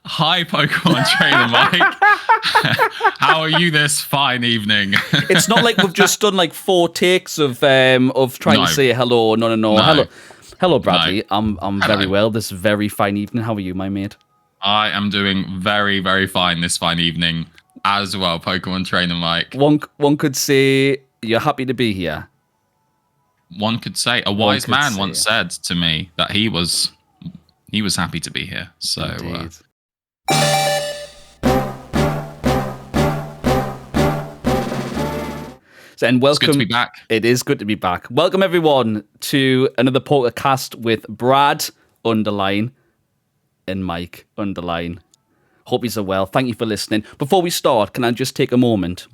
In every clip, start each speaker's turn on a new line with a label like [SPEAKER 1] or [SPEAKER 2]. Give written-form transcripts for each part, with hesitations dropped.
[SPEAKER 1] Hi, Pokemon Trainer Mike. How are you this fine evening?
[SPEAKER 2] It's not like we've just done like 4 takes of trying to say hello. No. Hello, Bradley.
[SPEAKER 1] No.
[SPEAKER 2] I'm very well this very fine evening. How are you, my mate?
[SPEAKER 1] I am doing very, very fine this fine evening as well, Pokemon Trainer Mike.
[SPEAKER 2] One could say you're happy to be here.
[SPEAKER 1] One could say a wise man once said to me that he was happy to be here. So.
[SPEAKER 2] And welcome.
[SPEAKER 1] It's good to be back.
[SPEAKER 2] It is good to be back. Welcome everyone to another PokeCast with Brad _ and Mike _ Hope you're well. Thank you for listening. Before we start, can I just take a moment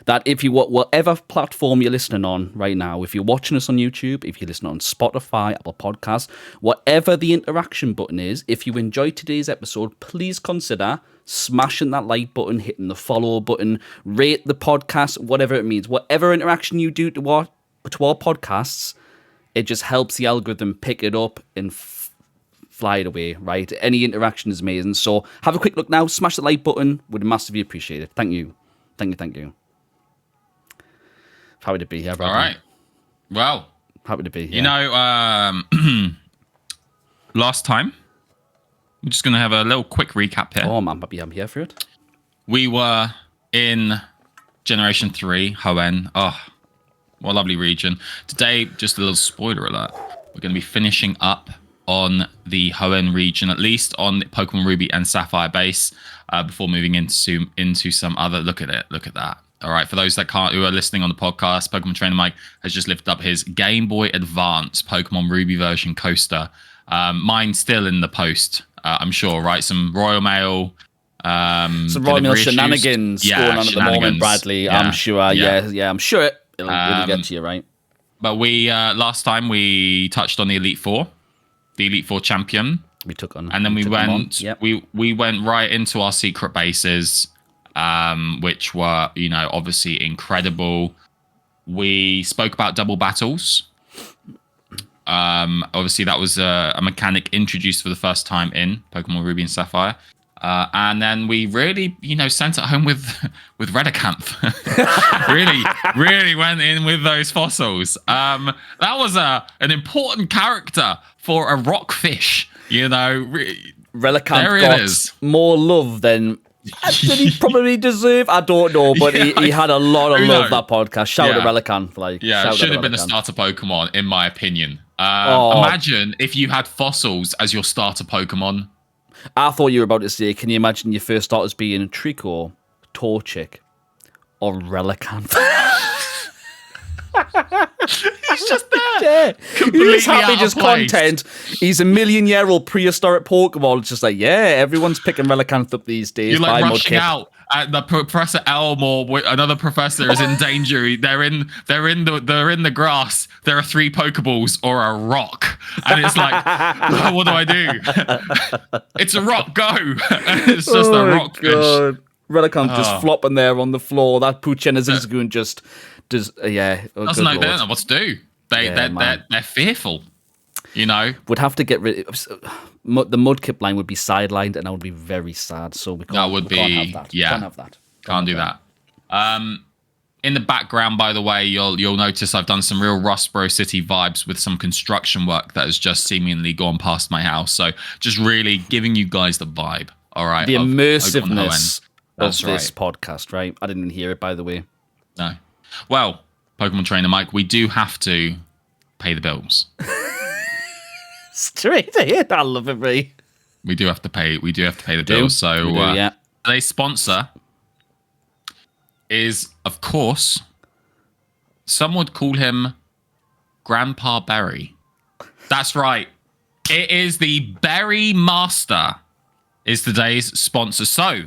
[SPEAKER 2] that if you whatever platform you're listening on right now, if you're watching us on YouTube, if you're listening on Spotify, Apple Podcasts, whatever the interaction button is, if you enjoyed today's episode, please consider smashing that like button, hitting the follow button, rate the podcast, whatever it means. Whatever interaction you do to our podcasts, it just helps the algorithm pick it up and fly it away, right? Any interaction is amazing. So have a quick look now, smash the like button, would massively appreciate it. Thank you. Thank you. Happy to be here, Bradley.
[SPEAKER 1] All right. Well,
[SPEAKER 2] happy to be here.
[SPEAKER 1] You know, last time, we're just going to have a little quick recap here.
[SPEAKER 2] Oh, man, I'm here for it.
[SPEAKER 1] We were in Generation 3, Hoenn. Oh, what a lovely region. Today, just a little spoiler alert. We're going to be finishing up on the Hoenn region, at least on the Pokemon Ruby and Sapphire base, before moving into some other. Look at it. Look at that. All right, for those that who are listening on the podcast, Pokemon Trainer Mike has just lifted up his Game Boy Advance Pokemon Ruby version coaster. Mine's still in the post, I'm sure, right? Some Royal Mail.
[SPEAKER 2] Some Royal Mail shenanigans going on at the moment, Bradley. Yeah. I'm sure. Yeah, I'm sure it'll get to you, right?
[SPEAKER 1] But we last time we touched on the Elite Four, champion.
[SPEAKER 2] We took on,
[SPEAKER 1] and then we went right into our secret bases. Which were, obviously incredible. We spoke about double battles. Obviously, that was a mechanic introduced for the first time in Pokemon Ruby and Sapphire. And then we really, sent it home with Regirock. really went in with those fossils. That was an important character for a rockfish,
[SPEAKER 2] Regirock got more love than... Did he probably deserve? I don't know, but he had a lot of love, that podcast. Shout out to Regirock.
[SPEAKER 1] It should have been a starter Pokemon, in my opinion. Imagine if you had fossils as your starter Pokemon.
[SPEAKER 2] I thought you were about to say, can you imagine your first starters being Trico, Torchic, or Regirock?
[SPEAKER 1] He's just there.
[SPEAKER 2] He's happy, just content. He's a million-year-old prehistoric Pokemon. It's just like, everyone's picking Regirock up these days.
[SPEAKER 1] You're like rushing out at the Professor Elm or another professor is in danger. They're in the grass. There are 3 Pokeballs or a rock, and it's like, what do I do? It's a rock. Go. It's just a rockfish.
[SPEAKER 2] Regirock just flopping there on the floor. That Puchena Zigzagoon just. They don't
[SPEAKER 1] know what to do. They're fearful,
[SPEAKER 2] Would have to get rid of the Mudkip line would be sidelined, and I would be very sad. So we can't have that. Can't have that.
[SPEAKER 1] Can't do that. In the background, by the way, you'll notice I've done some real Rustboro City vibes with some construction work that has just seemingly gone past my house. So just really giving you guys the vibe. All right,
[SPEAKER 2] the immersiveness of this podcast, right? I didn't hear it, by the way.
[SPEAKER 1] No. Well, Pokemon Trainer Mike, we do have to pay the bills.
[SPEAKER 2] Straight ahead, I love it, mate.
[SPEAKER 1] We do have to pay the bills. So today's sponsor is, of course, some would call him Grandpa Berry. That's right. It is the Berry Master is today's sponsor. So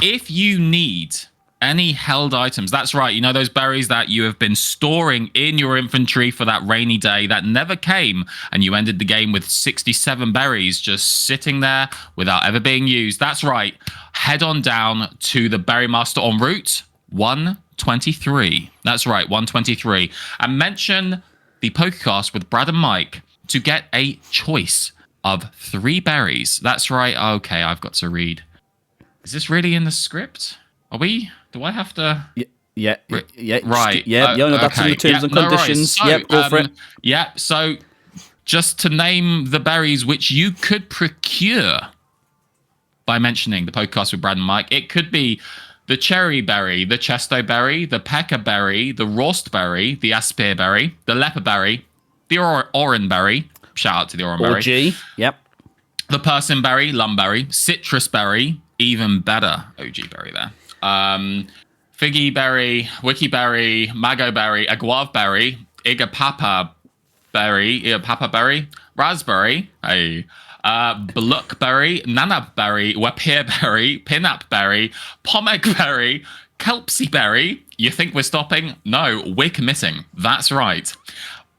[SPEAKER 1] if you need any held items, that's right, those berries that you have been storing in your inventory for that rainy day that never came, and you ended the game with 67 berries just sitting there without ever being used. That's right, head on down to the Berry Master on Route 123. That's right, 123. And mention the PokeCast with Brad and Mike to get a choice of 3 berries. That's right. Okay, I've got to read. Is this really in the script? Are we? Do I have to?
[SPEAKER 2] Yeah.
[SPEAKER 1] Right.
[SPEAKER 2] No, that's in the terms and conditions.
[SPEAKER 1] No, so,
[SPEAKER 2] go for it.
[SPEAKER 1] Yeah. So, just to name the berries which you could procure by mentioning the PokeCast with Brad and Mike, it could be the cherry berry, the chesto berry, the pecker berry, the rost berry, the aspir berry, the leper berry, the oran berry. Shout out to the oran berry.
[SPEAKER 2] OG. Yep.
[SPEAKER 1] The person berry, lumberry, citrus berry, even better. OG berry there. Figgy berry, wiki berry, mago berry, aguave berry, igapapa berry, raspberry, bluckberry, nanapberry, wapirberry, pinapberry, pomegberry, kelpsieberry. You think we're stopping? No, we're committing. That's right.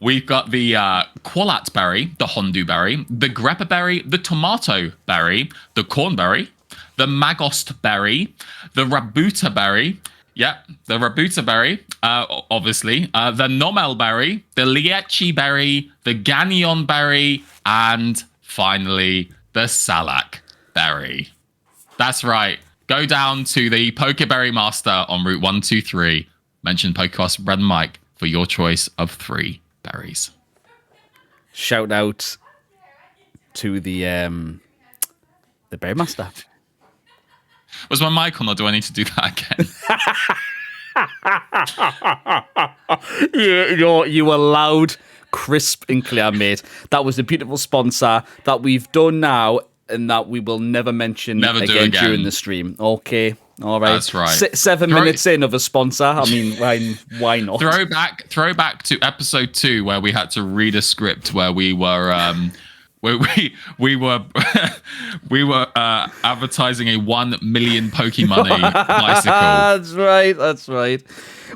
[SPEAKER 1] We've got the qualat berry, the hondu berry, the greppa berry, the tomato berry, the cornberry, the magost berry, the rabuta berry. Yep, the rabuta berry, obviously. The nomel berry, the liachi berry, the ganyon berry, and finally, the salak berry. That's right. Go down to the Pokeberry Master on Route 123. Mention PokeCast Brad and Mike for your choice of 3 berries.
[SPEAKER 2] Shout out to the Berry Master.
[SPEAKER 1] Was my mic on, or do I need to do that
[SPEAKER 2] again? You were loud, crisp, and clear, mate. That was a beautiful sponsor that we've done now, and that we will never mention again during the stream. Okay, all right.
[SPEAKER 1] That's right.
[SPEAKER 2] 7 minutes in of a sponsor. I mean, why not?
[SPEAKER 1] Throwback to episode 2 where we had to read a script where we were. We were advertising a 1 million Pokemoney bicycle.
[SPEAKER 2] That's right.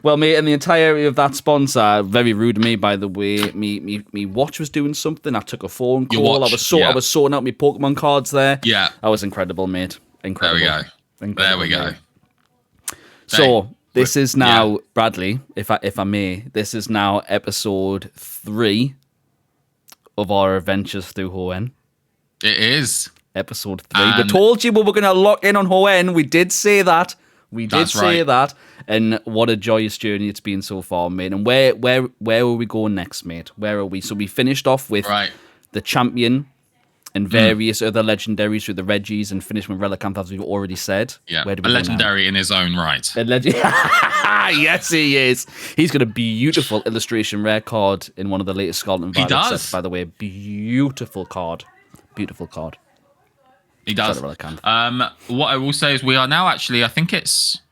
[SPEAKER 2] Well, mate, in the entirety of that sponsor, very rude of me, by the way. Me watch was doing something. I took a phone call. I was sorting out my Pokemon cards there.
[SPEAKER 1] Yeah,
[SPEAKER 2] that was incredible, mate. Incredible.
[SPEAKER 1] There we go. There we go.
[SPEAKER 2] So this is now Bradley, if I may. This is now episode 3. Of our adventures through Hoenn.
[SPEAKER 1] It is.
[SPEAKER 2] Episode 3. We told you we were going to lock in on Hoenn. We did say that. And what a joyous journey it's been so far, mate. And where are we going next, mate? Where are we? So we finished off with the champion and various other legendaries through the Regis and finished with Relicanth, as we've already said.
[SPEAKER 1] Yeah, a legendary in his own right.
[SPEAKER 2] Yes, he is. He's got a beautiful illustration rare card in one of the latest Scarlet and Violet sets, by the way. Beautiful card.
[SPEAKER 1] He does. What I will say is we are now actually, I think it's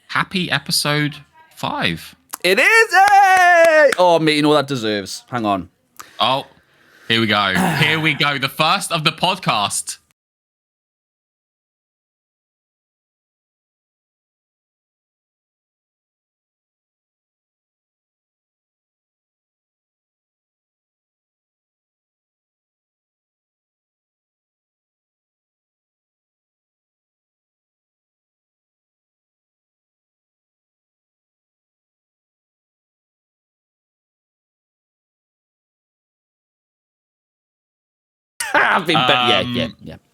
[SPEAKER 1] happy episode 5.
[SPEAKER 2] It is! Hey! Oh, mate, you know what that deserves. Hang on.
[SPEAKER 1] Oh, here we go. Here we go. The first of the podcast.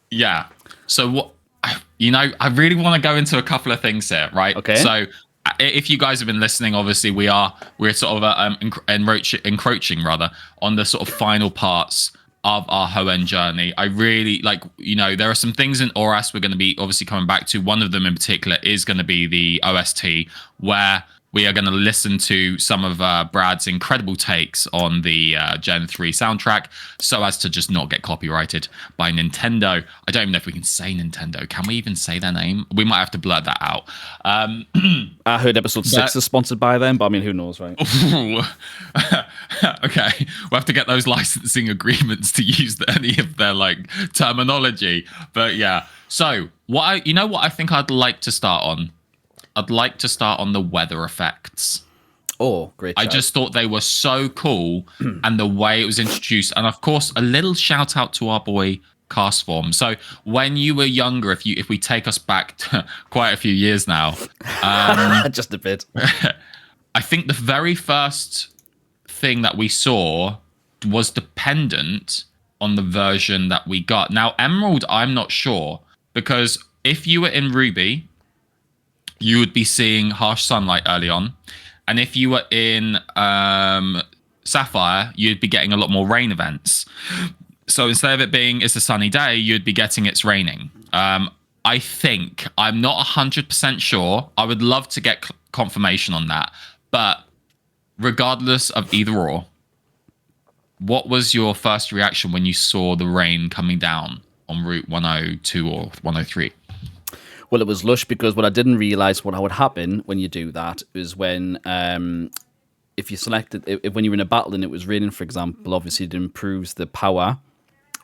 [SPEAKER 1] Yeah. So what? I really want to go into a couple of things here, right?
[SPEAKER 2] Okay.
[SPEAKER 1] So if you guys have been listening, obviously we're sort of encroaching rather on the sort of final parts of our Hoenn journey. I really there are some things in ORAS we're going to be obviously coming back to. One of them in particular is going to be the OST, where we are going to listen to some of Brad's incredible takes on the Gen 3 soundtrack so as to just not get copyrighted by Nintendo. I don't even know if we can say Nintendo. Can we even say their name? We might have to blurt that out.
[SPEAKER 2] I heard episode 6 is sponsored by them, but I mean, who knows, right?
[SPEAKER 1] Okay. We'll have to get those licensing agreements to use any of their terminology. But yeah. So what I think I'd like to start on? I'd like to start on the weather effects.
[SPEAKER 2] Oh, great.
[SPEAKER 1] I just thought they were so cool and the way it was introduced. And of course, a little shout out to our boy Castform. So when you were younger, if we take us back to quite a few years now.
[SPEAKER 2] Just a bit.
[SPEAKER 1] I think the very first thing that we saw was the pendant on the version that we got. Now, Emerald, I'm not sure, because if you were in Ruby, you would be seeing harsh sunlight early on. And if you were in Sapphire, you'd be getting a lot more rain events. So instead of it being it's a sunny day, you'd be getting it's raining. I think, I'm not 100% sure. I would love to get confirmation on that. But regardless of either or, what was your first reaction when you saw the rain coming down on Route 102 or 103?
[SPEAKER 2] Well, it was lush, because what I didn't realize what would happen when you do that is when, if you selected, when you're in a battle and it was raining, for example, obviously it improves the power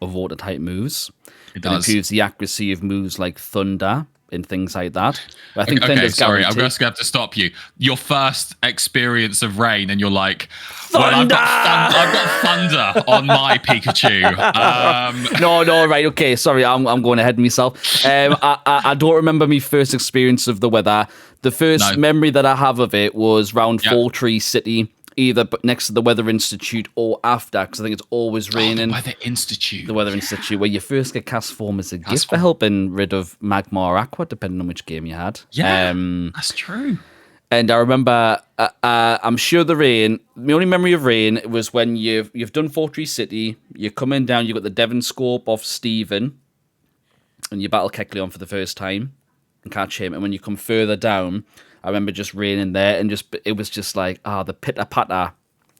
[SPEAKER 2] of water type moves. It improves the accuracy of moves like Thunder and things like that. I think
[SPEAKER 1] okay, sorry, I'm just going to have to stop you. Your first experience of rain, and you're like,
[SPEAKER 2] Thunder!
[SPEAKER 1] Well, I've got Thunder on my Pikachu.
[SPEAKER 2] No, right, okay, sorry, I'm going ahead of myself. I don't remember my first experience of the weather. The first memory that I have of it was round Fortree City, either next to the Weather Institute or after, because I think it's always raining.
[SPEAKER 1] The Weather Institute.
[SPEAKER 2] The Weather Institute, where you first get Castform as a gift for helping rid of Magma or Aqua, depending on which game you had.
[SPEAKER 1] Yeah, that's true.
[SPEAKER 2] And I remember, I'm sure the rain, my only memory of rain was when you've done Fortree City, you're coming down, you've got the Devon Scope off Steven, and you battle Kecleon for the first time and catch him. And when you come further down, I remember just raining there, and it was just like, the pitter-patter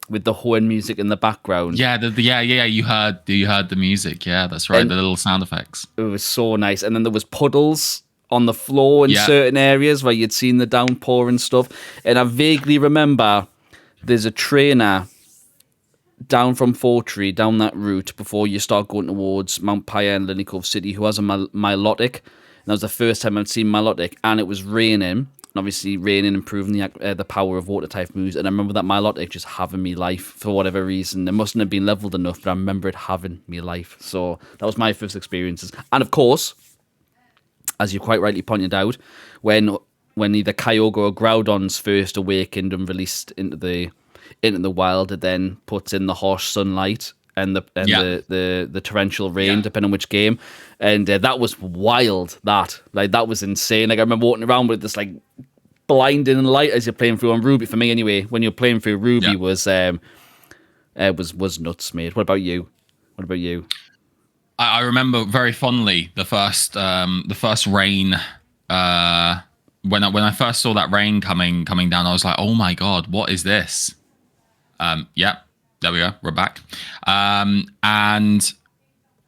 [SPEAKER 2] with the Hoenn music in the background.
[SPEAKER 1] Yeah, you heard the music. Yeah, that's right, the little sound effects.
[SPEAKER 2] It was so nice. And then there was puddles on the floor in certain areas where you'd seen the downpour and stuff. And I vaguely remember there's a trainer down from Fortree, down that route, before you start going towards Mount Pyre and Lily Cove City, who has a Milotic. And that was the first time I'd seen Milotic, and it was raining. And obviously raining, improving the power of water type moves. And I remember that Milotic just having me life for whatever reason. It mustn't have been leveled enough, but I remember it having me life. So that was my first experiences. And of course, as you quite rightly pointed out, when either Kyogre or Groudon's first awakened and released into the wild, it then puts in the harsh sunlight and the torrential rain, depending on which game. And that was wild. That was insane. Like, I remember walking around with this like blinding light as you're playing through on Ruby. For me, anyway, when you're playing through Ruby, was nuts, mate. What about you?
[SPEAKER 1] I remember very fondly the first rain. When I first saw that rain coming down, I was like, oh my god, what is this? There we go. We're back. And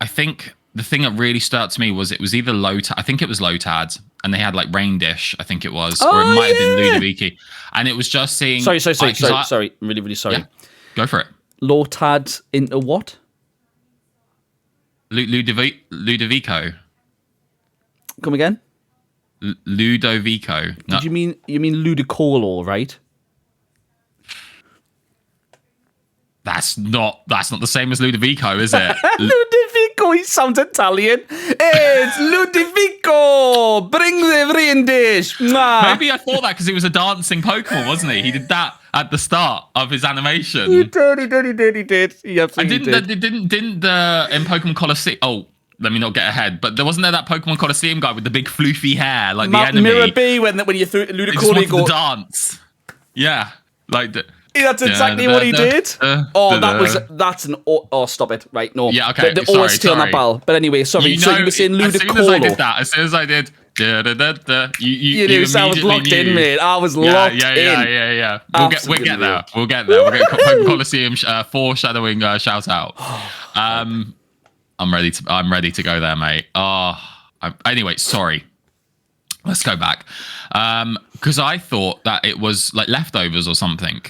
[SPEAKER 1] I think the thing that really stood out to me was it was either I think it was Lotad, and they had like Rain Dish, I think it was, or it might have been Ludovici. And it was just seeing... Sorry.
[SPEAKER 2] I'm really, really sorry.
[SPEAKER 1] Yeah, go for it.
[SPEAKER 2] Lotad into what?
[SPEAKER 1] Ludovico.
[SPEAKER 2] Come again?
[SPEAKER 1] Ludovico. No.
[SPEAKER 2] Did you mean Ludicolo, right?
[SPEAKER 1] That's not the same as Ludovico, is it?
[SPEAKER 2] Ludovico, he sounds Italian. It's Ludovico! Bring the rain dish!
[SPEAKER 1] Maybe I thought that because he was a dancing Pokemon, wasn't he? He did that at the start of his animation.
[SPEAKER 2] He did. He absolutely did.
[SPEAKER 1] Didn't in Pokemon Colosseum... Oh, let me not get ahead, but wasn't there that Pokemon Colosseum guy with the big floofy hair, like the enemy?
[SPEAKER 2] Mirror B, when you threw Ludicolo,
[SPEAKER 1] he go dance. Yeah, like...
[SPEAKER 2] That's exactly what he did. That's an... Oh, stop it. Right, no.
[SPEAKER 1] Yeah, okay,
[SPEAKER 2] the OST on that ball. But anyway, sorry. So you were saying Ludicolo.
[SPEAKER 1] As soon as I did that,
[SPEAKER 2] you knew, so I was locked in, mate. I was locked in.
[SPEAKER 1] Yeah. We'll get there. We'll get Pokemon Colosseum foreshadowing shout out. I'm ready to go there, mate. Anyway, sorry. Let's go back. Because I thought that it was like leftovers or something.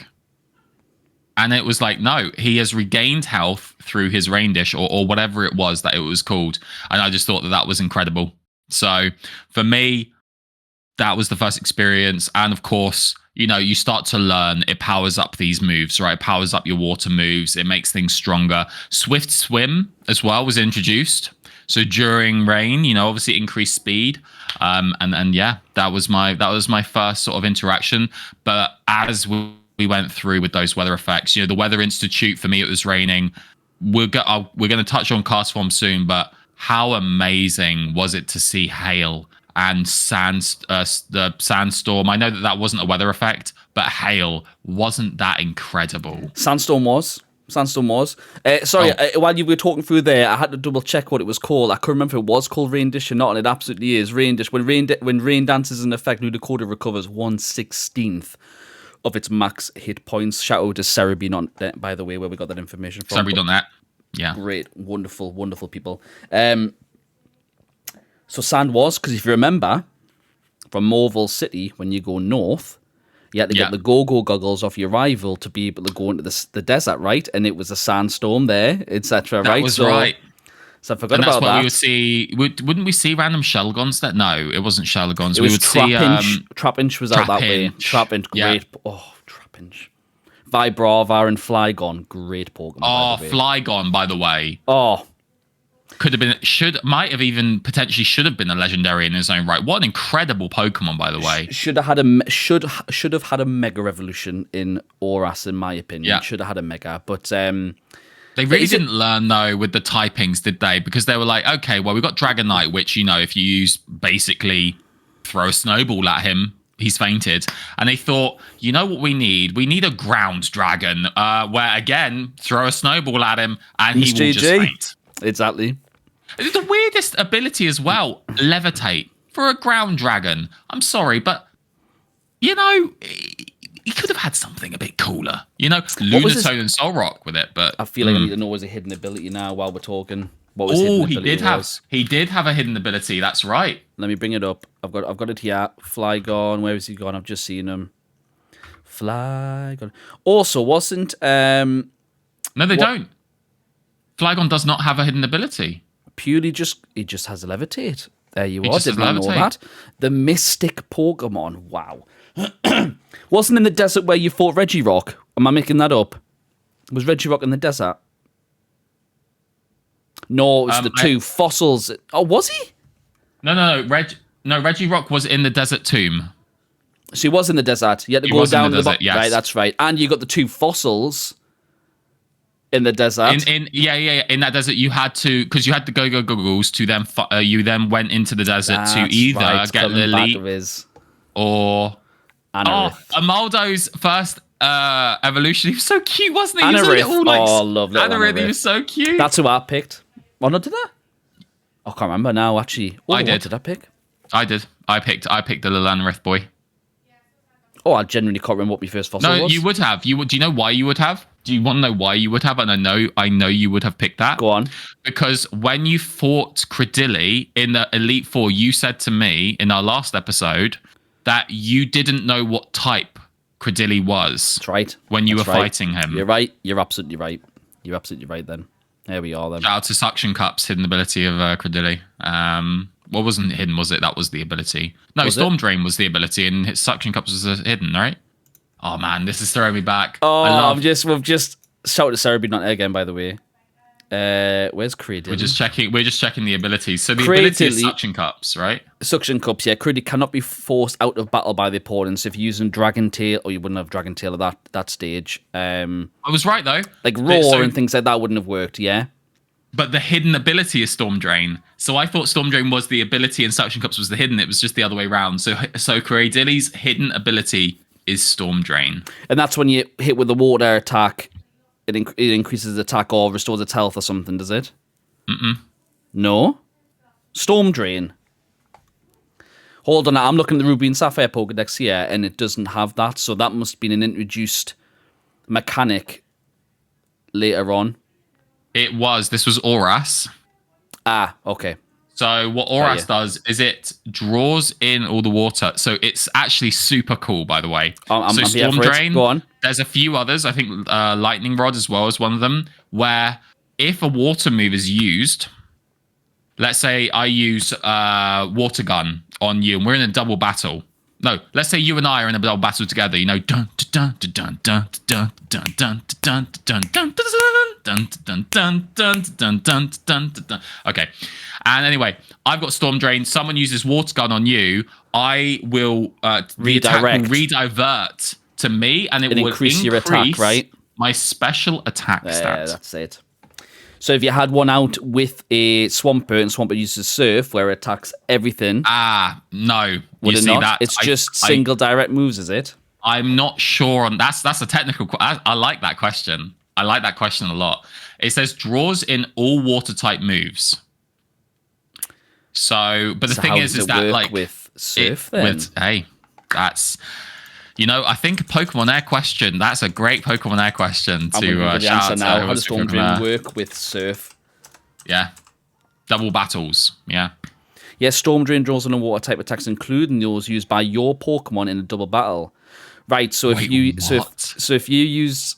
[SPEAKER 1] And it was like, no, he has regained health through his rain dish or whatever it was that it was called. And I just thought that was incredible. So for me, that was the first experience. And of course, you start to learn. It powers up these moves, right? It powers up your water moves. It makes things stronger. Swift Swim as well was introduced. So during rain, obviously increased speed. And yeah, that was my first sort of interaction. But as we went through with those weather effects, the Weather Institute, for me, it was raining. we're going to touch on Castform soon, but how amazing was it to see hail and the sandstorm? I know that wasn't a weather effect, but hail, wasn't that incredible?
[SPEAKER 2] Sandstorm was. Sorry, while you were talking through there, I had to double check what it was called. I couldn't remember if it was called Rain Dish or not, and it absolutely is. Rain Dish. When rain dances in effect, Ludicota recovers 1/16 of its max hit points. Shout out to Cerebi, not by the way, where we got that information from.
[SPEAKER 1] Cerebi done that. Yeah.
[SPEAKER 2] Great, wonderful, wonderful people. So Sand was, because if you remember, from Morville City, when you go north, you had to get the go-go goggles off your rival to be able to go into the desert, right? And it was a sandstorm there, etc. Right?
[SPEAKER 1] That was right.
[SPEAKER 2] So I forgot about that.
[SPEAKER 1] We would see. Wouldn't we see random Shelgons? That no, it wasn't Shelgons.
[SPEAKER 2] It was Trapinch was out that way. Trapinch, great.
[SPEAKER 1] Yeah.
[SPEAKER 2] Oh, Trapinch. Vibrava and Flygon, great Pokemon.
[SPEAKER 1] Oh, Flygon, by the way.
[SPEAKER 2] Oh.
[SPEAKER 1] Could have been, might have even potentially should have been a legendary in his own right. What an incredible Pokemon, by the way.
[SPEAKER 2] Should have had a Mega Evolution in Oras, in my opinion.
[SPEAKER 1] Yeah.
[SPEAKER 2] Should have had a Mega, but
[SPEAKER 1] they really didn't learn though with the typings, did they? Because they were like, okay, well, we got Dragonite, which if you use basically throw a snowball at him, he's fainted. And they thought, you know what we need? We need a ground dragon, where again, throw a snowball at him and he will just faint.
[SPEAKER 2] Exactly.
[SPEAKER 1] It's the weirdest ability as well, levitate, for a ground dragon. I'm sorry, but, he could have had something a bit cooler. Lunatone and Soul Rock with it, but...
[SPEAKER 2] I feel like I need to know his hidden ability now while we're talking. What was
[SPEAKER 1] he did have a hidden ability, that's right.
[SPEAKER 2] Let me bring it up. I've got it here. Flygon, where is he gone? I've just seen him. Flygon. Also, wasn't...
[SPEAKER 1] No, they don't. Flygon does not have a hidden ability.
[SPEAKER 2] He just has a levitate. There you are. Did not know that. The Mystic Pokemon. Wow. Wasn't in the desert where you fought Regirock. Am I making that up? Was Regirock in the desert? No, it was the two fossils. Oh, was he?
[SPEAKER 1] No. Regirock was in the desert tomb.
[SPEAKER 2] So he was in the desert. You had to go down the desert. Yes. Right, that's right. And you got the two fossils. In the desert,
[SPEAKER 1] in that desert, you had to you had the go goggles to them. You then went into the desert to either get Lily or Amaldo's first evolution. He was so cute, wasn't he?
[SPEAKER 2] Lovely.
[SPEAKER 1] Anorith, he was so cute.
[SPEAKER 2] That's who I picked. Oh no, did I? I can't remember now. Actually,
[SPEAKER 1] I did.
[SPEAKER 2] What did I pick?
[SPEAKER 1] I did. I picked the little Anorith boy.
[SPEAKER 2] Oh, I genuinely can't remember what my first fossil was.
[SPEAKER 1] No, you would have. Do you know why you would have? Do you want to know why you would have? And I know you would have picked that.
[SPEAKER 2] Go on.
[SPEAKER 1] Because when you fought Cradily in the Elite Four, you said to me in our last episode that you didn't know what type Cradily was.
[SPEAKER 2] That's right.
[SPEAKER 1] When you were fighting him.
[SPEAKER 2] You're right. You're absolutely right. You're absolutely right then. There we are then.
[SPEAKER 1] Shout out to Suction Cup's hidden ability of Cradily. What wasn't hidden, was it? That was the ability. No, Storm Drain was the ability, and his Suction Cups was hidden, right? Oh man, this is throwing me back.
[SPEAKER 2] Oh, we've just shouted to Cerebi not again, by the way. Where's Cradily?
[SPEAKER 1] We're just checking the abilities. So the ability is Suction Cups, right?
[SPEAKER 2] Suction Cups, yeah. Cradily cannot be forced out of battle by the opponents if you're using Dragon Tail, or you wouldn't have Dragon Tail at that stage. I
[SPEAKER 1] was right though.
[SPEAKER 2] Like Roar and things like that wouldn't have worked, yeah.
[SPEAKER 1] But the hidden ability is Storm Drain. So I thought Storm Drain was the ability and Suction Cups was the hidden. It was just the other way around. So Cradilly's hidden ability is Storm Drain.
[SPEAKER 2] And that's when you hit with the water attack, it increases attack or restores its health or something, does it? No? Storm Drain. Hold on, I'm looking at the Ruby and Sapphire Pokedex here, and it doesn't have that, so that must have been an introduced mechanic later on.
[SPEAKER 1] This was Oras.
[SPEAKER 2] Ah, okay.
[SPEAKER 1] So what Oras does is it draws in all the water. So it's actually super cool, by the way. So Storm Drain,
[SPEAKER 2] go on. There's
[SPEAKER 1] a few others. I think Lightning Rod as well is one of them, where if a water move is used, let's say I use Water Gun on you and we're in a double battle. No, let's say you and I are in a double battle together. Dun dun dun dun dun dun dun dun dun dun dun dun dun dun dun. Okay, and anyway, I've got Storm Drain. Someone uses Water Gun on you. I will redivert to me, and it will increase your attack, right? My special attack stats.
[SPEAKER 2] That's it. So if you had one out with a Swampert and Swampert uses Surf, where it attacks everything.
[SPEAKER 1] No.
[SPEAKER 2] Would
[SPEAKER 1] you
[SPEAKER 2] it
[SPEAKER 1] see
[SPEAKER 2] not?
[SPEAKER 1] that?
[SPEAKER 2] It's just single direct moves, is it?
[SPEAKER 1] I'm not sure on that's a technical. I like that question. I like that question a lot. It says draws in all water type moves. So, but the thing is that like
[SPEAKER 2] with Surf, then?
[SPEAKER 1] That's. I think a Pokemon Air question. That's a great Pokemon Air question to shout out.
[SPEAKER 2] Now, how does Storm Drain work with Surf?
[SPEAKER 1] Yeah, double battles. Yeah.
[SPEAKER 2] Yes, Storm Drain draws on a water type attacks, including those used by your Pokemon in a double battle. Right. So if you use
[SPEAKER 1] no way.
[SPEAKER 2] So if you use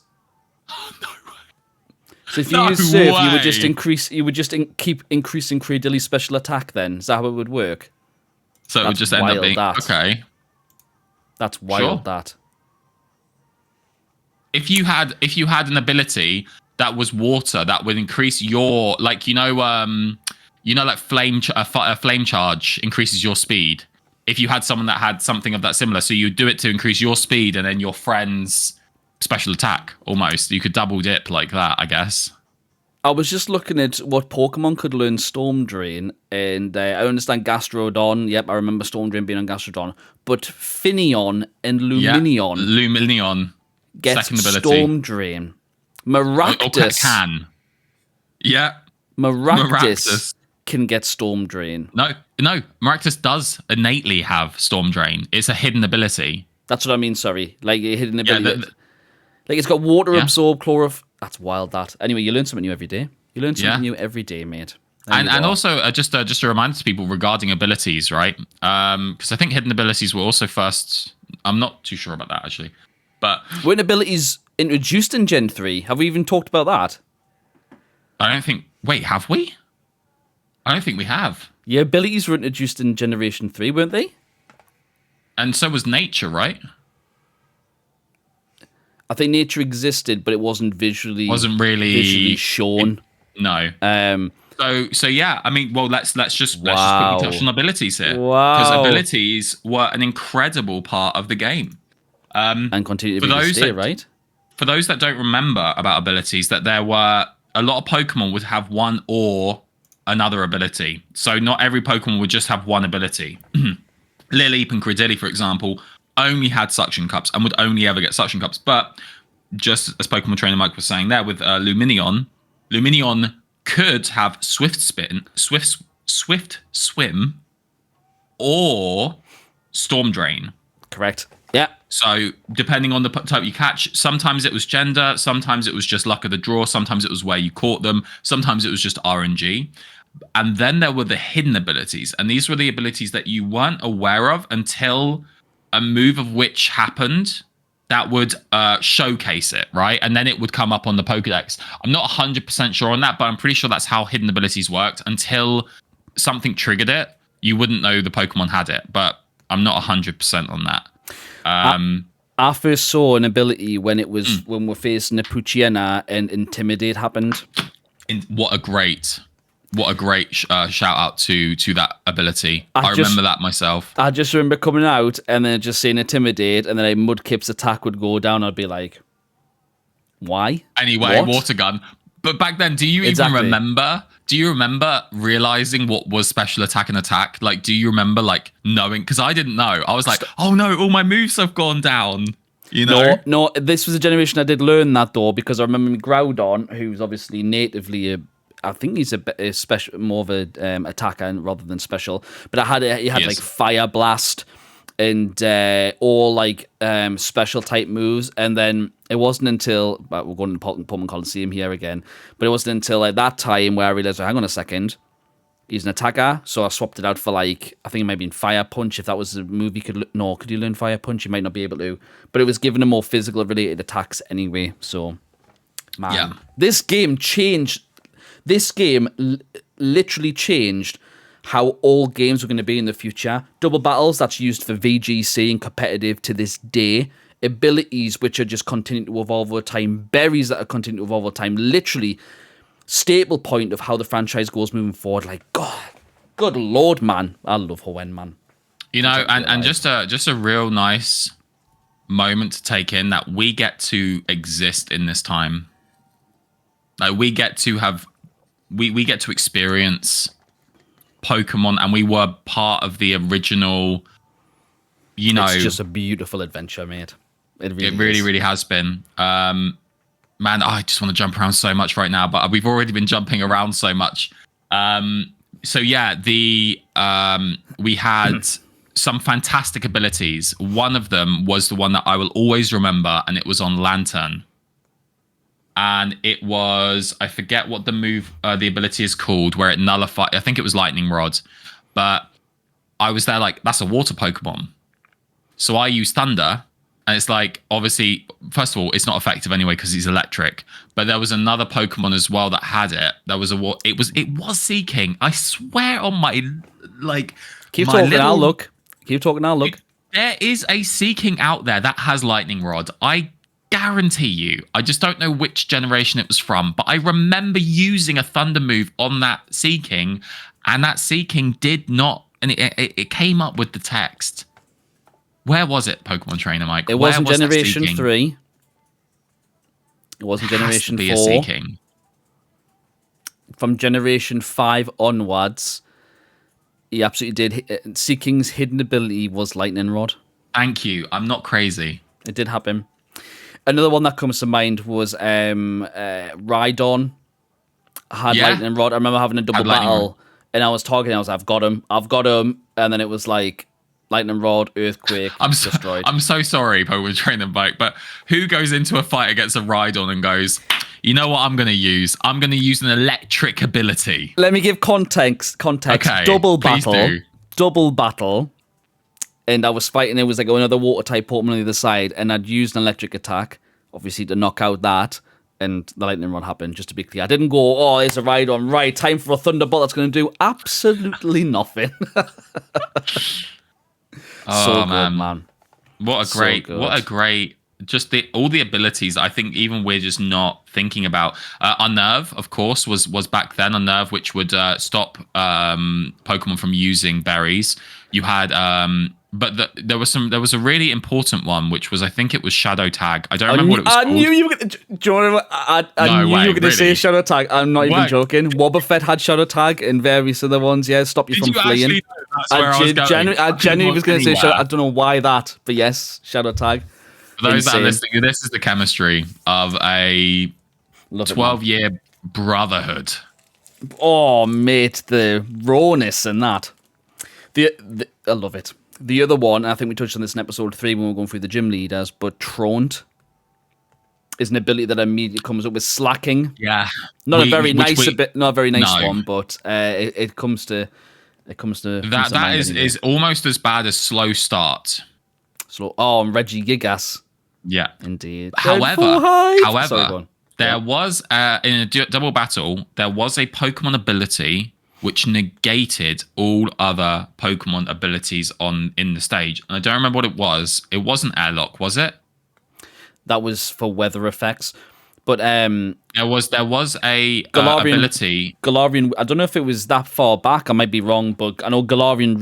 [SPEAKER 2] Surf, you would just increase. You would just keep increasing Cradily's special attack. Then is that how it would work?
[SPEAKER 1] So it would just end up being okay.
[SPEAKER 2] That's wild. Sure. That
[SPEAKER 1] if you had an ability that was water, that would increase your like flame charge increases your speed. If you had someone that had something of that similar, so you do it to increase your speed and then your friend's special attack. Almost, you could double dip like that, I guess.
[SPEAKER 2] I was just looking at what Pokemon could learn Storm Drain, and I understand Gastrodon. Yep, I remember Storm Drain being on Gastrodon. But Finneon and
[SPEAKER 1] Lumineon
[SPEAKER 2] gets
[SPEAKER 1] second ability.
[SPEAKER 2] Storm Drain. Maractus
[SPEAKER 1] can. Yeah.
[SPEAKER 2] Maractus can get Storm Drain.
[SPEAKER 1] No. Maractus does innately have Storm Drain. It's a hidden ability.
[SPEAKER 2] That's what I mean, sorry. Like a hidden ability. Like it's got water absorb, chlorophyll. That's wild, that. Anyway, you learn something new every day. You learn something new every day, mate.
[SPEAKER 1] And also, just a reminder to people regarding abilities, right? Because I think hidden abilities were also first. I'm not too sure about that, actually. But
[SPEAKER 2] weren't abilities introduced in Gen 3? Have we even talked about that?
[SPEAKER 1] I don't think... Wait, have we? I don't think we have.
[SPEAKER 2] Yeah, abilities were introduced in Generation 3, weren't they?
[SPEAKER 1] And so was nature, right?
[SPEAKER 2] I think nature existed, but it wasn't visually shown.
[SPEAKER 1] No. So yeah, I mean, well, let's just quickly touch on abilities here.
[SPEAKER 2] Wow.
[SPEAKER 1] Because abilities were an incredible part of the game.
[SPEAKER 2] And continue to be this day, right?
[SPEAKER 1] For those that don't remember about abilities, that there were a lot of Pokemon would have one or another ability. So not every Pokemon would just have one ability. Lilip and Cradily, for example, only had suction cups and would only ever get suction cups. But just as Pokemon Trainer Mike was saying there with Lumineon could have Swift Swim, or Storm Drain.
[SPEAKER 2] Correct. Yeah.
[SPEAKER 1] So depending on the type you catch, sometimes it was gender, sometimes it was just luck of the draw, sometimes it was where you caught them, sometimes it was just RNG. And then there were the hidden abilities, and these were the abilities that you weren't aware of until a move of which happened that would showcase it, right? And then it would come up on the Pokédex. I'm not 100% sure on that, but I'm pretty sure that's how hidden abilities worked. Until something triggered it, you wouldn't know the Pokemon had it, but I'm not 100% on that.
[SPEAKER 2] I first saw an ability when it was when we're facing a Poochyena and Intimidate happened.
[SPEAKER 1] What a great shout out to that ability. I remember that myself.
[SPEAKER 2] I just remember coming out and then just saying Intimidate, and then a Mudkip's attack would go down. I'd be like, why?
[SPEAKER 1] Anyway, Water Gun. But back then, do you even remember? Do you remember realizing what was special attack and attack? Like, do you remember like knowing? Because I didn't know. I was like, oh no, all my moves have gone down. You know?
[SPEAKER 2] No, this was a generation I did learn that though, because I remember Groudon, who's obviously natively I think he's a special, more of a attacker rather than special. But he had like Fire Blast and all like special type moves. And then it wasn't until we're going to Pokemon Coliseum here again. But it wasn't until like that time where I realized, hang on a second, he's an attacker. So I swapped it out for like, I think it might be in Fire Punch. If that was a move you could could you learn Fire Punch? You might not be able to. But it was giving him more physical related attacks anyway. So man, this game changed. This game literally changed how all games were going to be in the future. Double battles, that's used for VGC and competitive to this day. Abilities, which are just continuing to evolve over time. Berries that are continuing to evolve over time. Literally, staple point of how the franchise goes moving forward. Like, God, good Lord, man. I love Hoenn, man.
[SPEAKER 1] You know, and just a real nice moment to take in that we get to exist in this time. Like, we get to have we get to experience Pokemon, and we were part of the original. You know,
[SPEAKER 2] it's just a beautiful adventure, mate. It
[SPEAKER 1] really has been. Man, I just want to jump around so much right now, but we've already been jumping around so much. So yeah, we had some fantastic abilities. One of them was the one that I will always remember, and it was on Lantern. And it was, I forget what the ability is called, where it nullified. I think it was Lightning Rod, but I was there like, that's a water Pokemon. So I use Thunder, and it's like, obviously, first of all, it's not effective anyway because he's electric. But there was another Pokemon as well that had it. There was it was Seeking. I swear on my
[SPEAKER 2] Keep
[SPEAKER 1] my
[SPEAKER 2] talking.
[SPEAKER 1] little,
[SPEAKER 2] I'll look. Keep talking. I'll look.
[SPEAKER 1] There is a Seeking out there that has Lightning Rod. I guarantee you. I just don't know which generation it was from, but I remember using a Thunder move on that Seeking, and that Seeking did not, and it came up with the text. Where was it, Pokemon Trainer Mike?
[SPEAKER 2] It wasn't Generation 3. It wasn't Generation 4.
[SPEAKER 1] Seeking.
[SPEAKER 2] From Generation 5 onwards, he absolutely did. Seeking's hidden ability was Lightning Rod.
[SPEAKER 1] Thank you. I'm not crazy.
[SPEAKER 2] It did happen. Another one that comes to mind was Rhydon had Lightning Rod. I remember having a double battle, and I was talking. I was, I've got him, and then it was like Lightning Rod, Earthquake, destroyed.
[SPEAKER 1] I'm so sorry, Pokemon Trainer Mike, but who goes into a fight against a Rhydon and goes, you know what I'm going to use? I'm going to use an electric ability.
[SPEAKER 2] Let me give context.
[SPEAKER 1] Okay,
[SPEAKER 2] double battle. And I was fighting, it was like another water type Pokemon on the other side, and I'd used an electric attack, obviously, to knock out that, and the Lightning Rod happened, just to be clear. I didn't go, oh, there's a Rhydon, right, time for a Thunderbolt that's going to do absolutely nothing.
[SPEAKER 1] Oh,
[SPEAKER 2] man.
[SPEAKER 1] What a great, just all the abilities. I think even we're just not thinking about. Unnerve, of course, was back then. Unnerve, which would stop Pokemon from using berries. You had, but there was a really important one, which was, I think it was Shadow Tag. I don't remember what it was called.
[SPEAKER 2] I knew you were going to say Shadow Tag. I'm not even joking. Wobbuffet had Shadow Tag and various other ones. Yeah, stop you from fleeing. I genuinely was going to say Shadow. I don't know why that, but yes, Shadow Tag.
[SPEAKER 1] For those that are listening, this is the chemistry of a 12-year brotherhood.
[SPEAKER 2] Oh, mate, the rawness in that. I love it. The other one, I think we touched on this in episode 3 when we were going through the gym leaders, but Tront is an ability that immediately comes up with slacking.
[SPEAKER 1] Yeah,
[SPEAKER 2] not a very nice one, but it comes to
[SPEAKER 1] that is almost as bad as slow start.
[SPEAKER 2] And Regigigas.
[SPEAKER 1] Yeah,
[SPEAKER 2] indeed.
[SPEAKER 1] However, there was in a double battle, there was a Pokemon ability which negated all other Pokemon abilities in the stage. And I don't remember what it was. It wasn't Airlock, was it?
[SPEAKER 2] That was for weather effects. But
[SPEAKER 1] there was a ability.
[SPEAKER 2] Galarian, I don't know if it was that far back. I might be wrong, but I know Galarian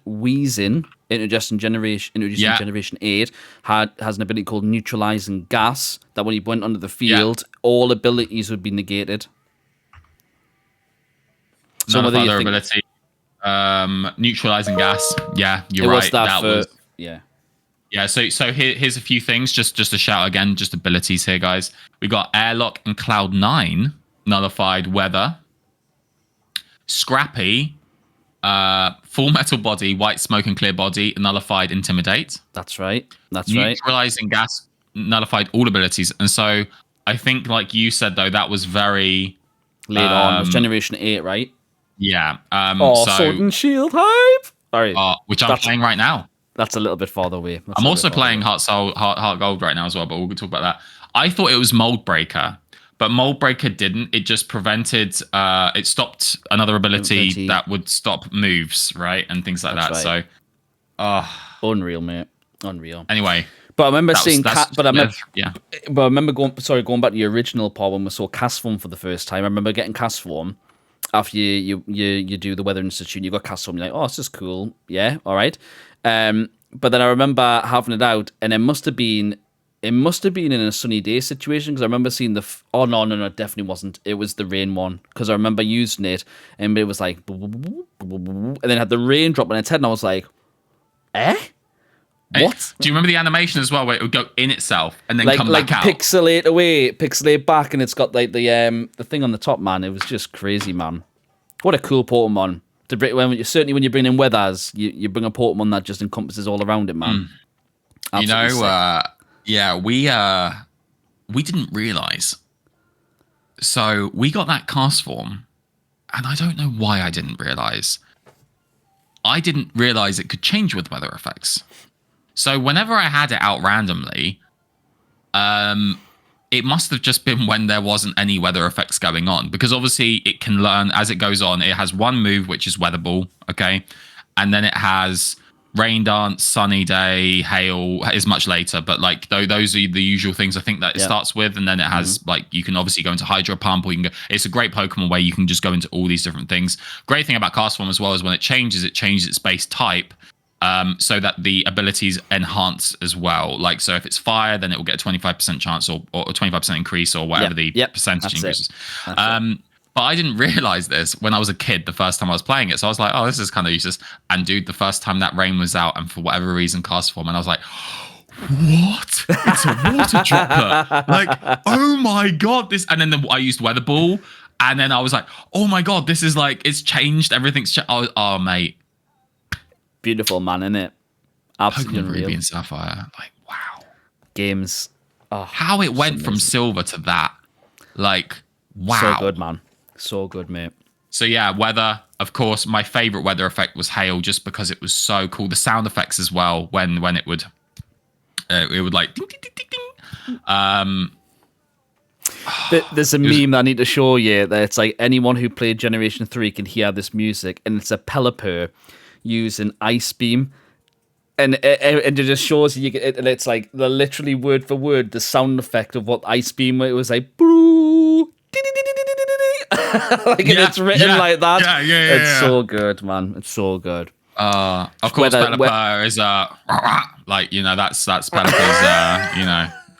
[SPEAKER 2] Weezing, introduced in Generation 8, has an ability called Neutralizing Gas, that when he went under the field, all abilities would be negated.
[SPEAKER 1] None of other ability. Neutralizing Gas. Yeah, you're right. Yeah, so here's a few things, just to shout again, just abilities here, guys. We got Airlock and Cloud9, nullified Weather. Scrappy, Full Metal Body, White Smoke and Clear Body, nullified Intimidate.
[SPEAKER 2] That's right.
[SPEAKER 1] Neutralizing Gas, nullified all abilities. And so I think, like you said, though, that was very...
[SPEAKER 2] Late on. It was Generation 8, right?
[SPEAKER 1] Yeah.
[SPEAKER 2] Sword and Shield hype! Sorry.
[SPEAKER 1] Which I'm playing right now.
[SPEAKER 2] That's a little bit farther away.
[SPEAKER 1] I'm also playing Heart Gold right now as well, but we'll talk about that. I thought it was Mold Breaker, but Mold Breaker didn't. It just prevented, it stopped another ability that would stop moves, right? And things like that. Right. So,
[SPEAKER 2] unreal, mate. Unreal.
[SPEAKER 1] Anyway.
[SPEAKER 2] But I remember going back to the original part when we saw Castform for the first time. I remember getting Castform after you do the Weather Institute. You got Castform. You're like, oh, this is cool. Yeah, all right. But then I remember having it out, and it must have been It must have been in a sunny day situation because I remember seeing oh, no, it definitely wasn't. It was the rain one because I remember using it and it was like, and then it had the rain drop on its head and I was like, eh? What?
[SPEAKER 1] Do you remember the animation as well where it would go in itself and then come back out?
[SPEAKER 2] Pixelate back, and it's got like the thing on the top, man. It was just crazy, man. What a cool Pokemon. Certainly when you bring in Weathers, you bring a Pokemon that just encompasses all around it, man.
[SPEAKER 1] We didn't realize. So we got that Castform, and I don't know why I didn't realize. I didn't realize it could change with weather effects. So whenever I had it out randomly, it must have just been when there wasn't any weather effects going on, because obviously it can learn as it goes on. It has one move, which is Weather Ball, okay? And then it has Rain Dance, Sunny Day, Hail is much later, but like those are the usual things I think that it starts with. And then it has like, you can obviously go into Hydro Pump, or you can go, it's a great Pokemon where you can just go into all these different things. Great thing about Castform as well is when it changes its base type. So that the abilities enhance as well. Like, so if it's fire, then it will get a 25% chance or 25% increase or whatever the percentage increases. But I didn't realize this when I was a kid the first time I was playing it. So I was like, oh, this is kind of useless. And dude, the first time that rain was out and for whatever reason Castform, and I was like, what? It's a water droplet. Like, oh my God. And then I used Weather Ball. And then I was like, oh my God, this is like, it's changed. Everything's changed. Oh, mate.
[SPEAKER 2] Beautiful, man, innit? Absolutely
[SPEAKER 1] Pokemon
[SPEAKER 2] unreal.
[SPEAKER 1] Ruby and Sapphire, like, wow.
[SPEAKER 2] Games. Oh,
[SPEAKER 1] how it went from silver to that, like, wow.
[SPEAKER 2] So good, man. So good, mate.
[SPEAKER 1] So yeah, weather. Of course, my favorite weather effect was hail, just because it was so cool. The sound effects as well, when it would like ding, ding, ding, ding, ding.
[SPEAKER 2] There's a meme that I need to show you that it's like anyone who played Generation 3 can hear this music, and it's a Pelipper using Ice Beam, and it just shows you, and it's like the literally word for word the sound effect of what Ice Beam, it was like like, it's written like that. It's so good, man. It's so good.
[SPEAKER 1] Of course, Pelipper is like, you know, that's Pelipper's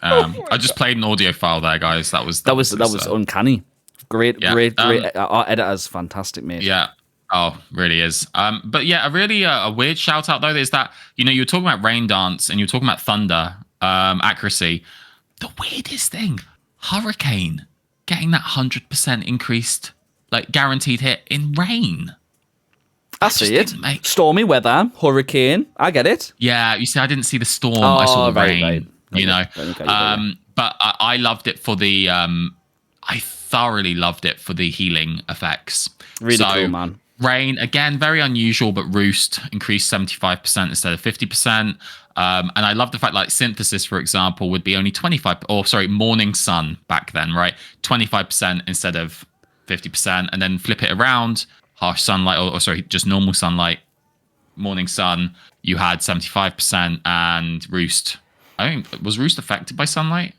[SPEAKER 1] I just played an audio file there, guys. That was
[SPEAKER 2] uncanny. Great. Our editor's fantastic, mate.
[SPEAKER 1] Yeah. Oh, really is. But yeah, a weird shout out though is that, you know, you were talking about Rain Dance and you were talking about Thunder accuracy. The weirdest thing, Hurricane getting that 100% increased, like guaranteed hit in rain.
[SPEAKER 2] I see it. Stormy weather, hurricane. I get it.
[SPEAKER 1] Yeah, you see, I didn't see the storm. I saw the rain.
[SPEAKER 2] Right.
[SPEAKER 1] You know, but I loved it for the. I thoroughly loved it for the healing effects.
[SPEAKER 2] Really cool, man.
[SPEAKER 1] Rain, again, very unusual, but Roost increased 75% instead of 50%. And I love the fact, like, Synthesis, for example, would be only 25%, Morning Sun back then, right? 25% instead of 50%. And then flip it around, harsh sunlight, just normal sunlight, Morning Sun, you had 75%, and Roost. I think, was Roost affected by sunlight?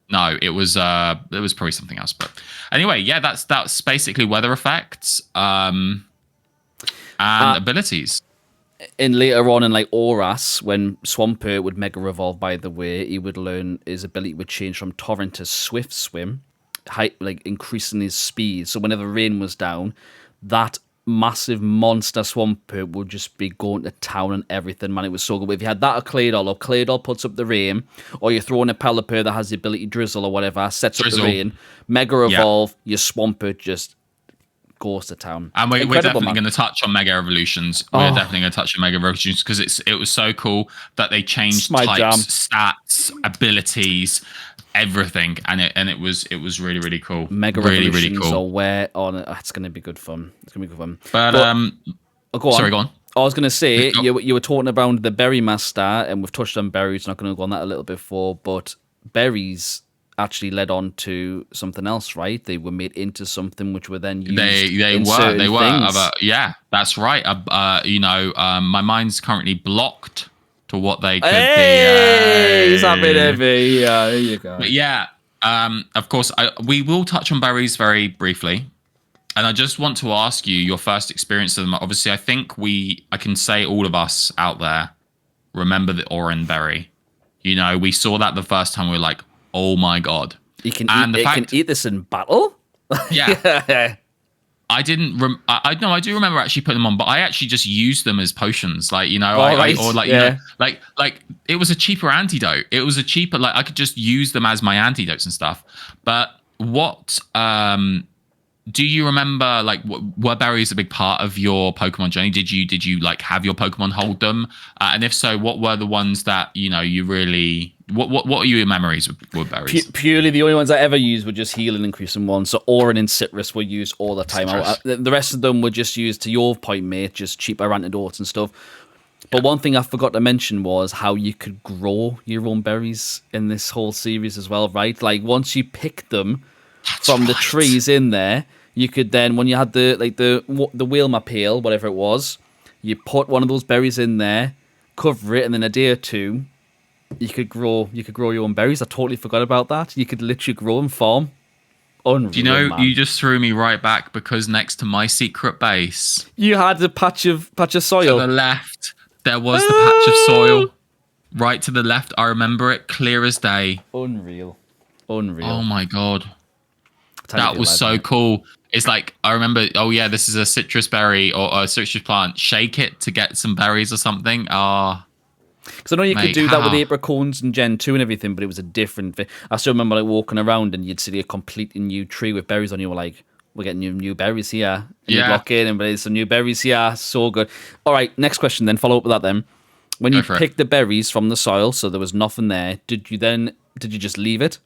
[SPEAKER 1] No, it was probably something else. But anyway, yeah, that's basically weather effects and abilities.
[SPEAKER 2] And later on in like Oras, when Swampert would Mega Revolve, by the way, he would learn his ability would change from Torrent to Swift Swim, like increasing his speed. So whenever rain was down, that massive monster Swampert would just be going to town and everything, man. It was so good. But if you had that or Claydol puts up the rain, or you're throwing a Pelipper that has the ability Drizzle or whatever, sets up the rain, Mega Evolve, your Swampert just goes to town.
[SPEAKER 1] And we're definitely going to touch on Mega Evolutions. We're definitely going to touch on Mega Evolutions because it was so cool that they changed types, stats, abilities, everything, and it was really, really cool.
[SPEAKER 2] Mega
[SPEAKER 1] really,
[SPEAKER 2] Revolutions
[SPEAKER 1] really cool.
[SPEAKER 2] or where on it's going to be good fun. It's going to be good fun.
[SPEAKER 1] But
[SPEAKER 2] go on.
[SPEAKER 1] Sorry, go on.
[SPEAKER 2] I was going to say you were talking about the Berry Master, and we've touched on berries. Not going to go on that a little bit before, but berries actually led on to something else, right? They were made into something which were then used. They were.
[SPEAKER 1] Yeah, that's right. My mind's currently blocked to what they could be.
[SPEAKER 2] It's a bit heavy. Yeah, there you go.
[SPEAKER 1] But yeah, of course, we will touch on berries very briefly. And I just want to ask you your first experience of them. Obviously, I think I can say all of us out there remember the Oran berry. You know, we saw that the first time. We were like, oh my god.
[SPEAKER 2] You can eat this in battle?
[SPEAKER 1] Yeah. I didn't. I know. I do remember actually putting them on, but I actually just used them as potions. Like, you know, you know, like it was a cheaper antidote. It was a cheaper, like I could just use them as my antidotes and stuff. But what do you remember? Like, were berries a big part of your Pokemon journey? Did you like have your Pokemon hold them? And if so, what were the ones that you know you really? What are your memories with berries?
[SPEAKER 2] Purely the only ones I ever used were just heal and increasing ones. So Auron and Citrus were used all the time. The rest of them were just used, to your point, mate, just cheaper antidotes and stuff. But one thing I forgot to mention was how you could grow your own berries in this whole series as well, right? Like once you pick them from the trees in there, you could then, when you had the Wheelma Pale, whatever it was, you put one of those berries in there, cover it, and then a day or two, you could grow your own berries. I totally forgot about that. You could literally grow and farm. Unreal,
[SPEAKER 1] do you know,
[SPEAKER 2] man.
[SPEAKER 1] you just threw me right back because next to my secret base,
[SPEAKER 2] you had a patch of soil.
[SPEAKER 1] To the left, there was the patch of soil. Right to the left, I remember it clear as day.
[SPEAKER 2] Unreal.
[SPEAKER 1] Oh my god. That was so cool. It's like, I remember, oh yeah, this is a citrus berry or a citrus plant. Shake it to get some berries or something.
[SPEAKER 2] Because I know you could do that with apricorns and Gen 2 and everything, but it was a different thing. I still remember like walking around and you'd see a completely new tree with berries on. You were like, we're getting new berries here. And you'd lock in and there's some new berries here. So good. All right, next question then. Follow up with that then. When you picked the berries from the soil, so there was nothing there, did you just leave it?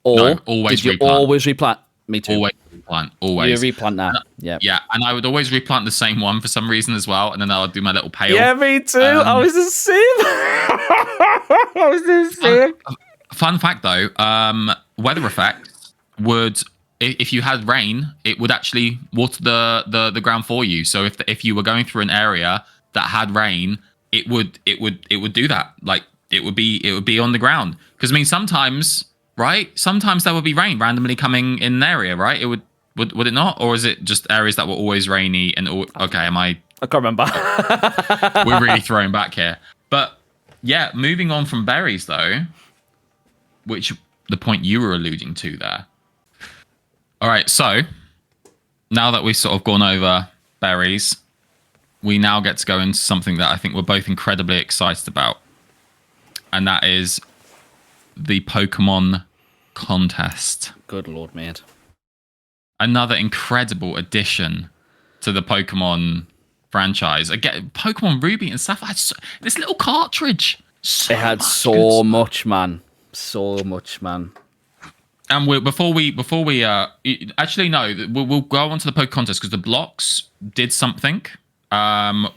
[SPEAKER 2] Or
[SPEAKER 1] no, always
[SPEAKER 2] did you always replant? Me too.
[SPEAKER 1] Always replant. Always.
[SPEAKER 2] You replant that. Yeah.
[SPEAKER 1] Yeah, and I would always replant the same one for some reason as well, and then I would do my little pail.
[SPEAKER 2] Yeah, me too. I was the same.
[SPEAKER 1] Fun fact though, weather effects would, if you had rain, it would actually water the ground for you. So if you were going through an area that had rain, it would do that. Like it would be on the ground. Because I mean, sometimes there would be rain randomly coming in an area, right? Would it not? Or is it just areas that were always rainy and okay, I
[SPEAKER 2] can't remember.
[SPEAKER 1] We're really throwing back here. But yeah, moving on from berries though, which the point you were alluding to there. All right, so now that we've sort of gone over berries, we now get to go into something that I think we're both incredibly excited about. And that is the Pokemon Contest. Good
[SPEAKER 2] lord, mate.
[SPEAKER 1] Another incredible addition to the Pokemon franchise. Again, Pokemon Ruby and Sapphire. This little cartridge.
[SPEAKER 2] It had so much, man. So much, man.
[SPEAKER 1] And before we actually no, we'll go on to the Poke Contest because the blocks did something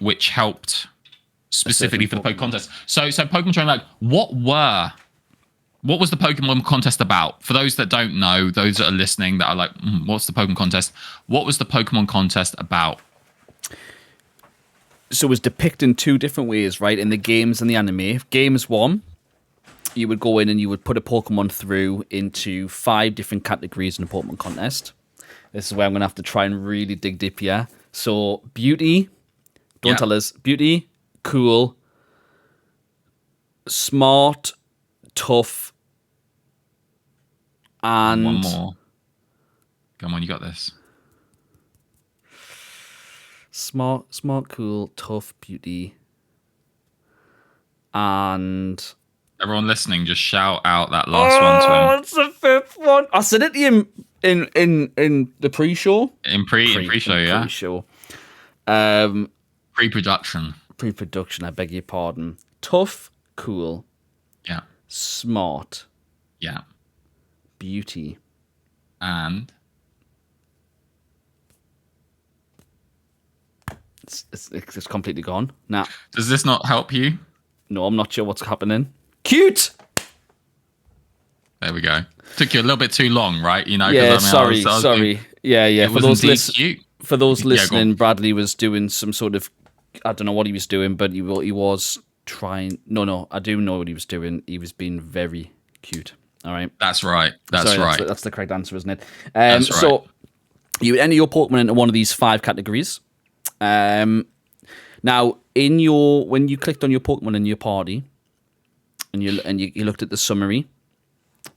[SPEAKER 1] which helped specifically for the Poke Contest. So Pokemon Train, like, what was the Pokemon Contest about? For those that don't know, those that are listening that are like, what's the Pokemon Contest? What was the Pokemon Contest about?
[SPEAKER 2] So it was depicted in two different ways, right? In the games and the anime. Games 1, you would go in and you would put a Pokemon through into 5 different categories in a Pokemon Contest. This is where I'm going to have to try and really dig deep here. So beauty, don't tell us. Beauty, cool, smart, tough, and
[SPEAKER 1] one more. Come on, you got this.
[SPEAKER 2] Smart, cool, tough, beauty, and
[SPEAKER 1] everyone listening, just shout out that last one to him.
[SPEAKER 2] What's the 5th one? I said it to him in the pre-show.
[SPEAKER 1] Pre-show, yeah.
[SPEAKER 2] Pre-show.
[SPEAKER 1] Pre-production.
[SPEAKER 2] Pre-production. I beg your pardon. Tough, cool.
[SPEAKER 1] Yeah.
[SPEAKER 2] Smart.
[SPEAKER 1] Yeah.
[SPEAKER 2] Beauty.
[SPEAKER 1] And
[SPEAKER 2] it's completely gone. Now,
[SPEAKER 1] does this not help you?
[SPEAKER 2] No, I'm not sure what's happening. Cute.
[SPEAKER 1] There we go. Took you a little bit too long, right? You know.
[SPEAKER 2] Yeah. Sorry. Yeah.
[SPEAKER 1] For those
[SPEAKER 2] listening, Bradley was doing some sort of, I don't know what he was doing, but he was trying. No, I do know what he was doing. He was being very cute. All right.
[SPEAKER 1] That's right. That's
[SPEAKER 2] the correct answer, isn't it? So you would enter your Pokemon into one of these 5 categories. Now, when you clicked on your Pokemon in your party, and you looked at the summary,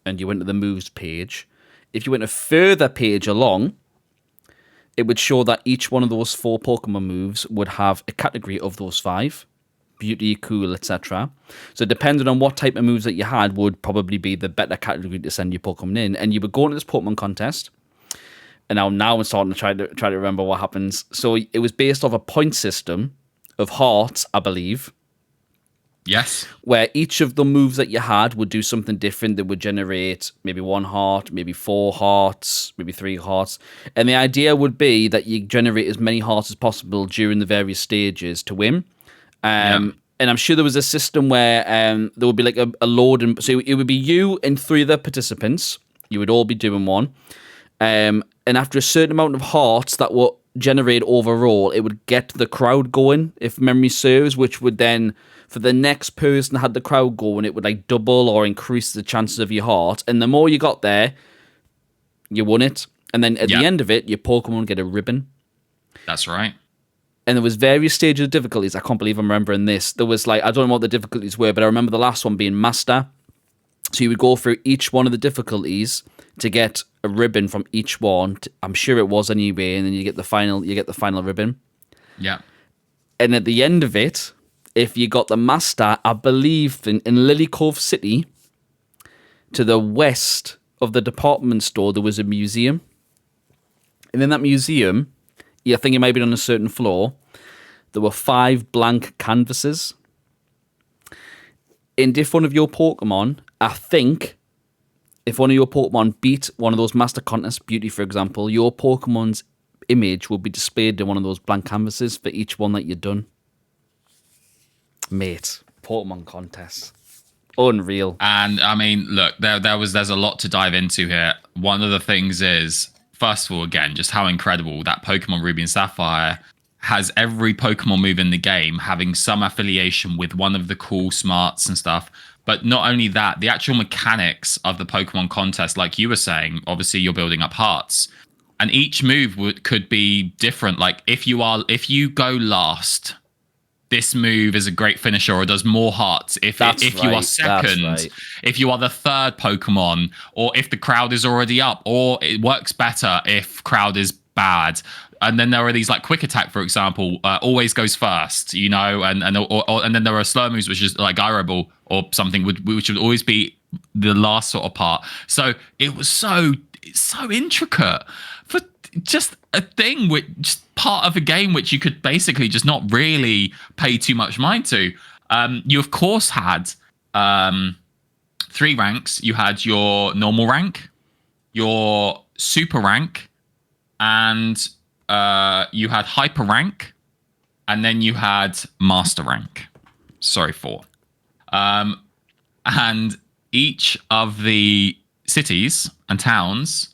[SPEAKER 2] and you went to the moves page. If you went a further page along, it would show that each one of those 4 Pokemon moves would have a category of those 5. Beauty, cool, etc. So depending on what type of moves that you had would probably be the better category to send your Pokemon in. And you would go into this Pokemon contest. And now I'm starting to try to remember what happens. So it was based off a point system of hearts, I believe.
[SPEAKER 1] Yes.
[SPEAKER 2] Where each of the moves that you had would do something different. That would generate maybe 1 heart, maybe 4 hearts, maybe 3 hearts. And the idea would be that you generate as many hearts as possible during the various stages to win. And I'm sure there was a system where there would be like a load. So it would be you and 3 other participants. You would all be doing one. And after a certain amount of hearts that were generated overall, it would get the crowd going, if memory serves, which would then, for the next person that had the crowd going, it would like double or increase the chances of your heart. And the more you got there, you won it. And then at the end of it, your Pokemon would get a ribbon.
[SPEAKER 1] That's right.
[SPEAKER 2] And there was various stages of difficulties. I can't believe I'm remembering this. There was like, I don't know what the difficulties were, but I remember the last one being Master. So you would go through each one of the difficulties to get a ribbon from each one. I'm sure it was anyway, and then you get the final ribbon.
[SPEAKER 1] Yeah.
[SPEAKER 2] And at the end of it, if you got the Master, I believe in Lily Cove City, to the west of the department store, there was a museum. And in that museum, I think it might have been on a certain floor, there were 5 blank canvases. And if one of your Pokemon, I think, if one of your Pokemon beat one of those Master Contests, Beauty for example, your Pokemon's image will be displayed in one of those blank canvases for each one that you've done. Mate, Pokemon Contests. Unreal.
[SPEAKER 1] And I mean, look, there's a lot to dive into here. One of the things is, first of all, again, just how incredible that Pokemon Ruby and Sapphire has every Pokemon move in the game having some affiliation with one of the cool smarts and stuff. But not only that, the actual mechanics of the Pokemon contest, like you were saying, obviously you're building up hearts. And each move could be different. Like if you go last, this move is a great finisher or does more hearts. If you are second, if you are the 3rd Pokemon, or if the crowd is already up, or it works better if crowd is bad. And then there are these like quick attack, for example, always goes first, you know, and then there are slow moves, which is like Gyro Ball or something, which would always be the last sort of part. So it was so intricate for just a thing, which just part of a game which you could basically just not really pay too much mind to. You of course had 3 ranks. You had your normal rank, your super rank, and you had hyper rank, and then you had master rank. Sorry, 4. And each of the cities and towns,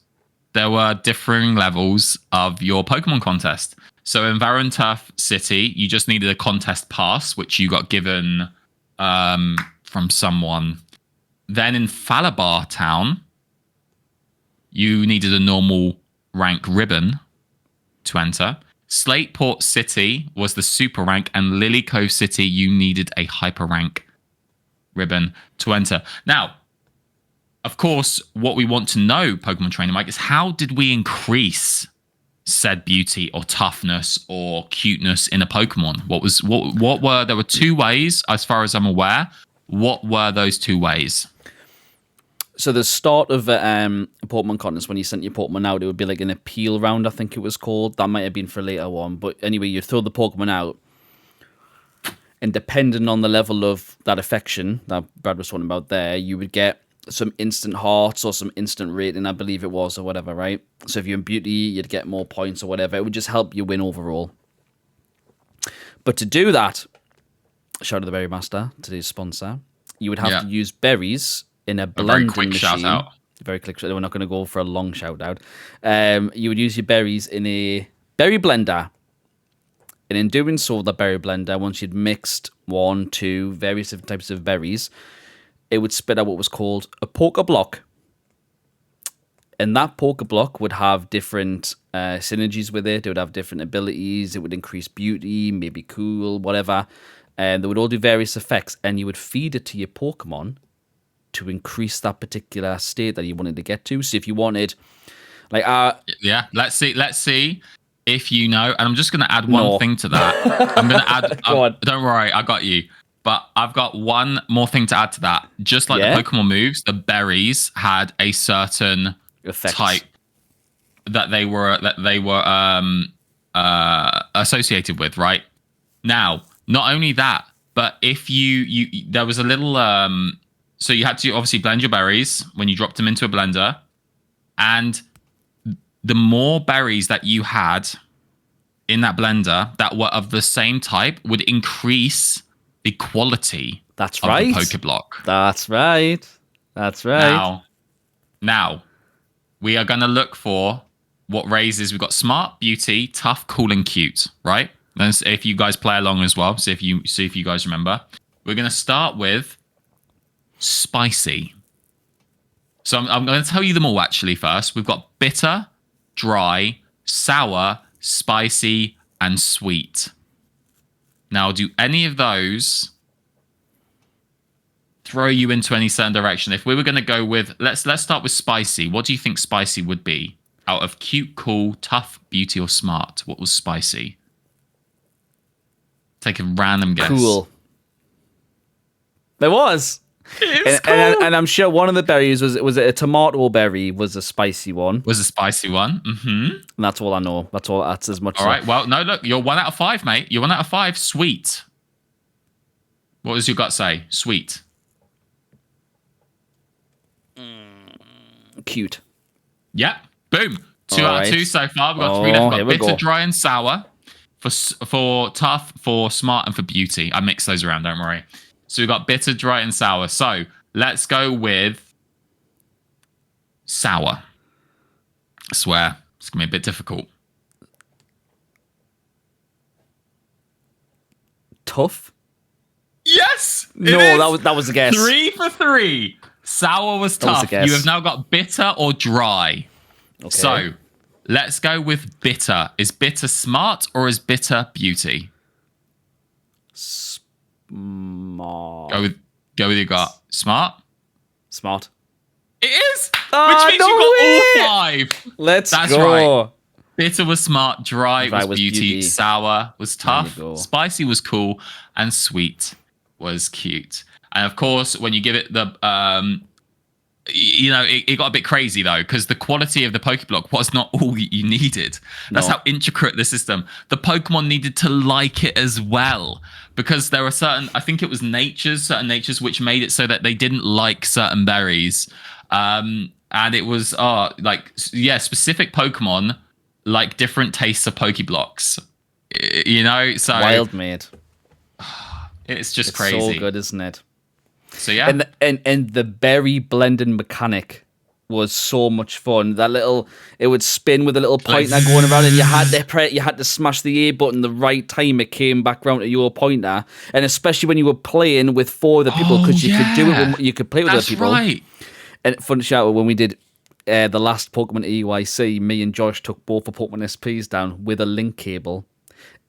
[SPEAKER 1] there were differing levels of your Pokemon contest. So in Varenturf City, you just needed a contest pass, which you got given from someone. Then in Falabar Town, you needed a normal rank ribbon to enter. Slateport City was the super rank, and Lily Cove City, you needed a hyper rank ribbon to enter. Now, of course, what we want to know, Pokemon Trainer Mike, is how did we increase said beauty or toughness or cuteness in a Pokemon? What were there were 2 ways, as far as I'm aware. What were those 2 ways?
[SPEAKER 2] So the start of a Pokemon contest, when you sent your Pokemon out, it would be like an appeal round, I think it was called. That might have been for a later one. But anyway, you throw the Pokemon out, and depending on the level of that affection that Brad was talking about there, you would get some instant hearts or some instant rating, I believe it was, or whatever, right? So if you're in beauty, you'd get more points or whatever. It would just help you win overall. But to do that, shout out to the Berry Master, today's sponsor, you would have to use berries in a blending
[SPEAKER 1] very quick
[SPEAKER 2] machine.
[SPEAKER 1] Shout out.
[SPEAKER 2] Very quick. We're not going to go for a long shout out. You would use your berries in a berry blender. And in doing so, the berry blender, once you'd mixed 1, 2, various different types of berries, it would spit out what was called a PokeBlock. And that PokeBlock would have different synergies with it. It would have different abilities. It would increase beauty, maybe cool, whatever. and they would all do various effects, and you would feed it to your Pokemon to increase that particular state that you wanted to get to. So if you wanted, like,
[SPEAKER 1] yeah, let's see if you know. And I'm just going to add one thing to that. I'm going to add. Don't worry, I got you. But I've got one more thing to add to that. Just like the Pokemon moves, the berries had a certain type that they were associated with, right? Now, not only that, but if you there was a little so you had to obviously blend your berries when you dropped them into a blender, and the more berries that you had in that blender that were of the same type would increase the quality of the PokeBlock.
[SPEAKER 2] That's right.
[SPEAKER 1] Now we are going to look for what raises. We've got smart, beauty, tough, cool, and cute, right? And if you guys play along as well, see if you guys remember. We're going to start with spicy. So I'm going to tell you them all actually first. We've got bitter, dry, sour, spicy, and sweet. Now, do any of those throw you into any certain direction? If we were going to go with, let's start with spicy. What do you think spicy would be? Out of cute, cool, tough, beauty, or smart, what was spicy? Take a random guess.
[SPEAKER 2] Cool. There was.
[SPEAKER 1] It's cool.
[SPEAKER 2] And I'm sure one of the berries was it a tomato berry was a spicy one.
[SPEAKER 1] Was a spicy one. Mm-hmm.
[SPEAKER 2] And that's all I know. That's as much.
[SPEAKER 1] All right. Well, no, look, you're 1 out of 5, mate. You're 1 out of 5. Sweet. What does your gut say? Sweet.
[SPEAKER 2] Cute.
[SPEAKER 1] Yeah. Boom. 2 out of 2 so far. We've got 3 left. We've got bitter, dry, and sour. For tough, for smart, and for beauty. I mixed those around, don't worry. So we've got bitter, dry, and sour. So let's go with sour. I swear, it's going to be a bit difficult.
[SPEAKER 2] Tough?
[SPEAKER 1] Yes!
[SPEAKER 2] No, that was a guess.
[SPEAKER 1] 3 for 3. Sour was tough. You have now got bitter or dry. Okay. So let's go with bitter. Is bitter smart or is bitter beauty?
[SPEAKER 2] Smart.
[SPEAKER 1] Go with your gut. Smart?
[SPEAKER 2] Smart.
[SPEAKER 1] It is! Which means you got all 5.
[SPEAKER 2] That's
[SPEAKER 1] go. Right. Bitter was smart, dry was beauty, sour was tough, spicy was cool, and sweet was cute. And of course, when you give it the it got a bit crazy though, because the quality of the PokeBlock was not all you needed. That's how intricate the system. The Pokemon needed to like it as well, because there were certain certain natures which made it so that they didn't like certain berries. And it was specific Pokemon like different tastes of PokeBlocks. So
[SPEAKER 2] wild, mate.
[SPEAKER 1] It's just crazy.
[SPEAKER 2] So good, isn't it?
[SPEAKER 1] So yeah,
[SPEAKER 2] and the berry blending mechanic was so much fun. It would spin with a little pointer going around, and you had to smash the A button the right time it came back round to your pointer, and especially when you were playing with 4 other people, because you could do it. You could play with other people. Right. And fun shout out when we did the last Pokemon EYC, me and Josh took both the Pokemon SPs down with a link cable,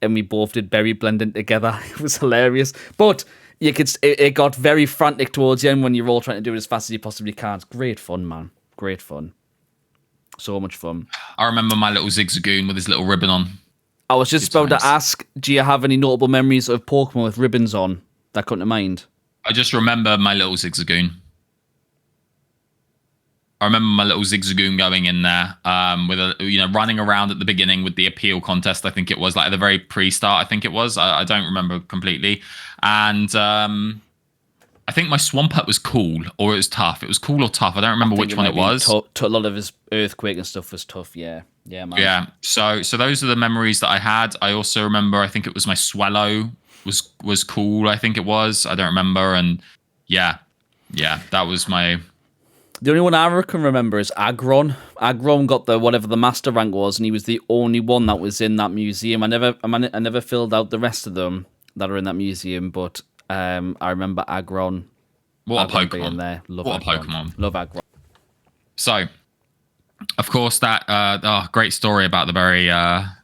[SPEAKER 2] and we both did berry blending together. It was hilarious, but. It got very frantic towards the end when you're all trying to do it as fast as you possibly can. It's great fun, man. Great fun. So much fun.
[SPEAKER 1] I remember my little Zigzagoon with his little ribbon on.
[SPEAKER 2] I was just about to ask, do you have any notable memories of Pokemon with ribbons on that come to mind?
[SPEAKER 1] I just remember my little Zigzagoon. I remember my little Zigzagoon going in there with running around at the beginning with the appeal contest. I think it was like at the very pre-start. I think it was. I don't remember completely. And I think my Swampert was cool or it was tough. It was cool or tough. I don't remember which one it was.
[SPEAKER 2] A lot of his Earthquake and stuff was tough. Yeah, man.
[SPEAKER 1] Yeah. So those are the memories that I had. I also remember. I think it was my Swellow was cool. I think it was. I don't remember. And yeah, that was my.
[SPEAKER 2] The only one I can remember is Aggron. Aggron got whatever the master rank was, and he was the only one that was in that museum. I never filled out the rest of them that are in that museum, but I remember Aggron.
[SPEAKER 1] What a Pokemon!
[SPEAKER 2] Being there. Love Aggron.
[SPEAKER 1] So, of course, that great story about the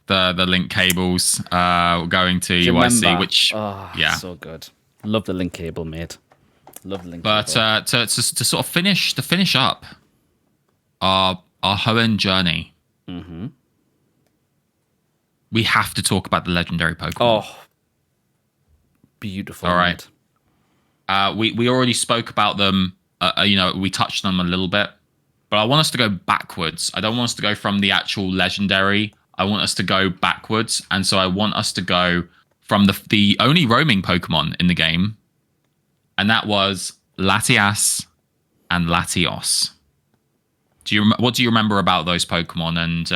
[SPEAKER 1] the link cables going to
[SPEAKER 2] Do you
[SPEAKER 1] UIC,
[SPEAKER 2] remember?
[SPEAKER 1] which
[SPEAKER 2] so good. Love the link cable, mate. Love the link
[SPEAKER 1] but
[SPEAKER 2] cable.
[SPEAKER 1] to sort of finish up our Hoenn journey, we have to talk about the legendary Pokemon.
[SPEAKER 2] Oh, beautiful.
[SPEAKER 1] All right. We already spoke about them. We touched on them a little bit, but I want us to go backwards. I don't want us to go from the actual legendary. I want us to go backwards, and so I want us to go from the only roaming Pokemon in the game, and that was Latias and Latios. What do you remember about those Pokemon, and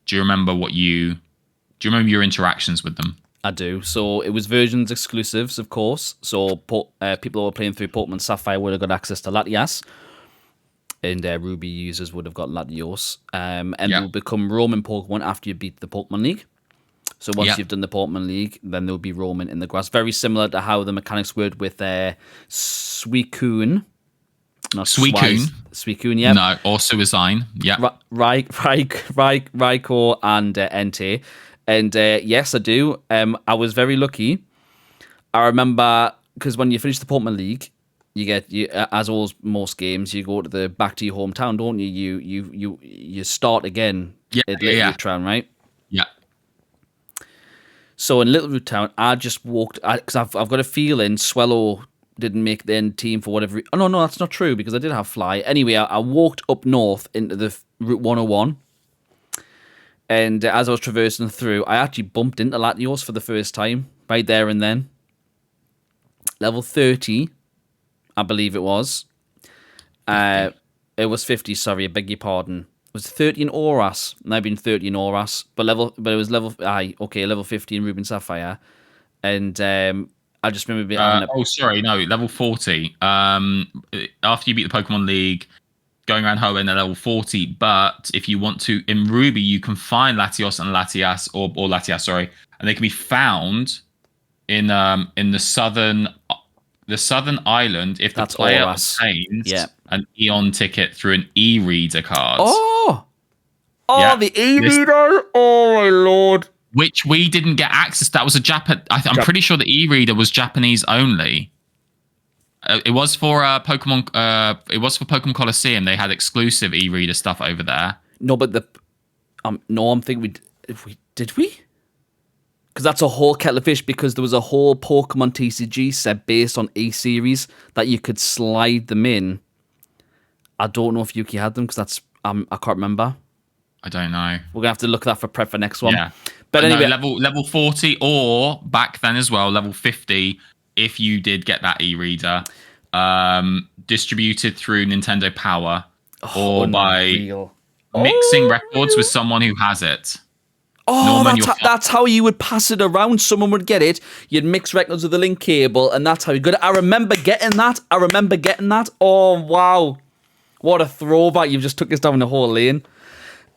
[SPEAKER 1] do you remember your interactions with them?
[SPEAKER 2] I do. So it was versions exclusives, of course. So people who were playing through Pokemon Sapphire would have got access to Latias, and Ruby users would have got Latios. And they'll become roaming Pokemon after you beat the Pokemon League. So once you've done the Pokemon League, then they'll be roaming in the grass. Very similar to how the mechanics worked with Suicune. Suicune, yeah.
[SPEAKER 1] No, or Suicune, yeah.
[SPEAKER 2] Raikou and Entei. And yes, I do. I was very lucky. I remember, because when you finish the Pokemon League, you as most games, you go back to your hometown, don't you? You start again at Little Root Town, right?
[SPEAKER 1] Yeah.
[SPEAKER 2] So in Little Root Town, I just walked, because I've got a feeling Swellow didn't make the end team for whatever. Oh no, that's not true, because I did have Fly. Anyway, I walked up north into the Route 101. And as I was traversing through, I actually bumped into Latios for the first time, right there and then. Level 30, I believe it was. It was 50, sorry, I beg your pardon. It was 30 in Oras, and I've been 30 in Oras, but it was level 50 in Ruby and Sapphire. And I just remember being...
[SPEAKER 1] level 40. After you beat the Pokemon League, going around Hoenn at level 40, but if you want to, in Ruby, you can find Latios and Latias, or Latias, sorry, and they can be found in the southern island if the player obtains an Eon ticket through an e-reader card.
[SPEAKER 2] The e-reader! Oh my lord.
[SPEAKER 1] Which we didn't get access. That was I'm pretty sure the e-reader was Japanese only. It was for Pokemon. It was for Pokemon Coliseum. They had exclusive e-reader stuff over there.
[SPEAKER 2] No, but I'm thinking did we? Because that's a whole kettle of fish. Because there was a whole Pokemon TCG set based on E-series that you could slide them in. I don't know if Yuki had them, because that's I can't remember.
[SPEAKER 1] I don't know.
[SPEAKER 2] We're gonna have to look at that for prep for next one.
[SPEAKER 1] Yeah,
[SPEAKER 2] but anyway,
[SPEAKER 1] level 40, or back then as well, level 50. If you did get that e-reader, distributed through Nintendo Power, or by mixing records with someone who has it.
[SPEAKER 2] Norman, that's how you would pass it around. Someone would get it. You'd mix records with the link cable, and that's how you got it. I remember getting that. Oh, wow. What a throwback. You've just took us down the whole lane.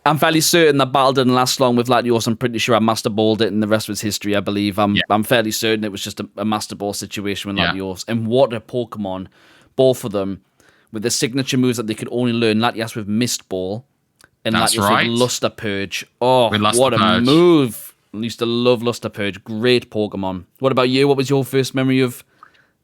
[SPEAKER 2] I'm fairly certain that battle didn't last long with Latios. I'm pretty sure I Master Balled it, and the rest was history, I believe. I'm fairly certain it was just a Master Ball situation with Latios. And what a Pokemon, both of them, with the signature moves that they could only learn. Latias with Mist Ball, and Latios with Luster Purge. Oh, what a move. I used to love Luster Purge. Great Pokemon. What about you? What was your first memory of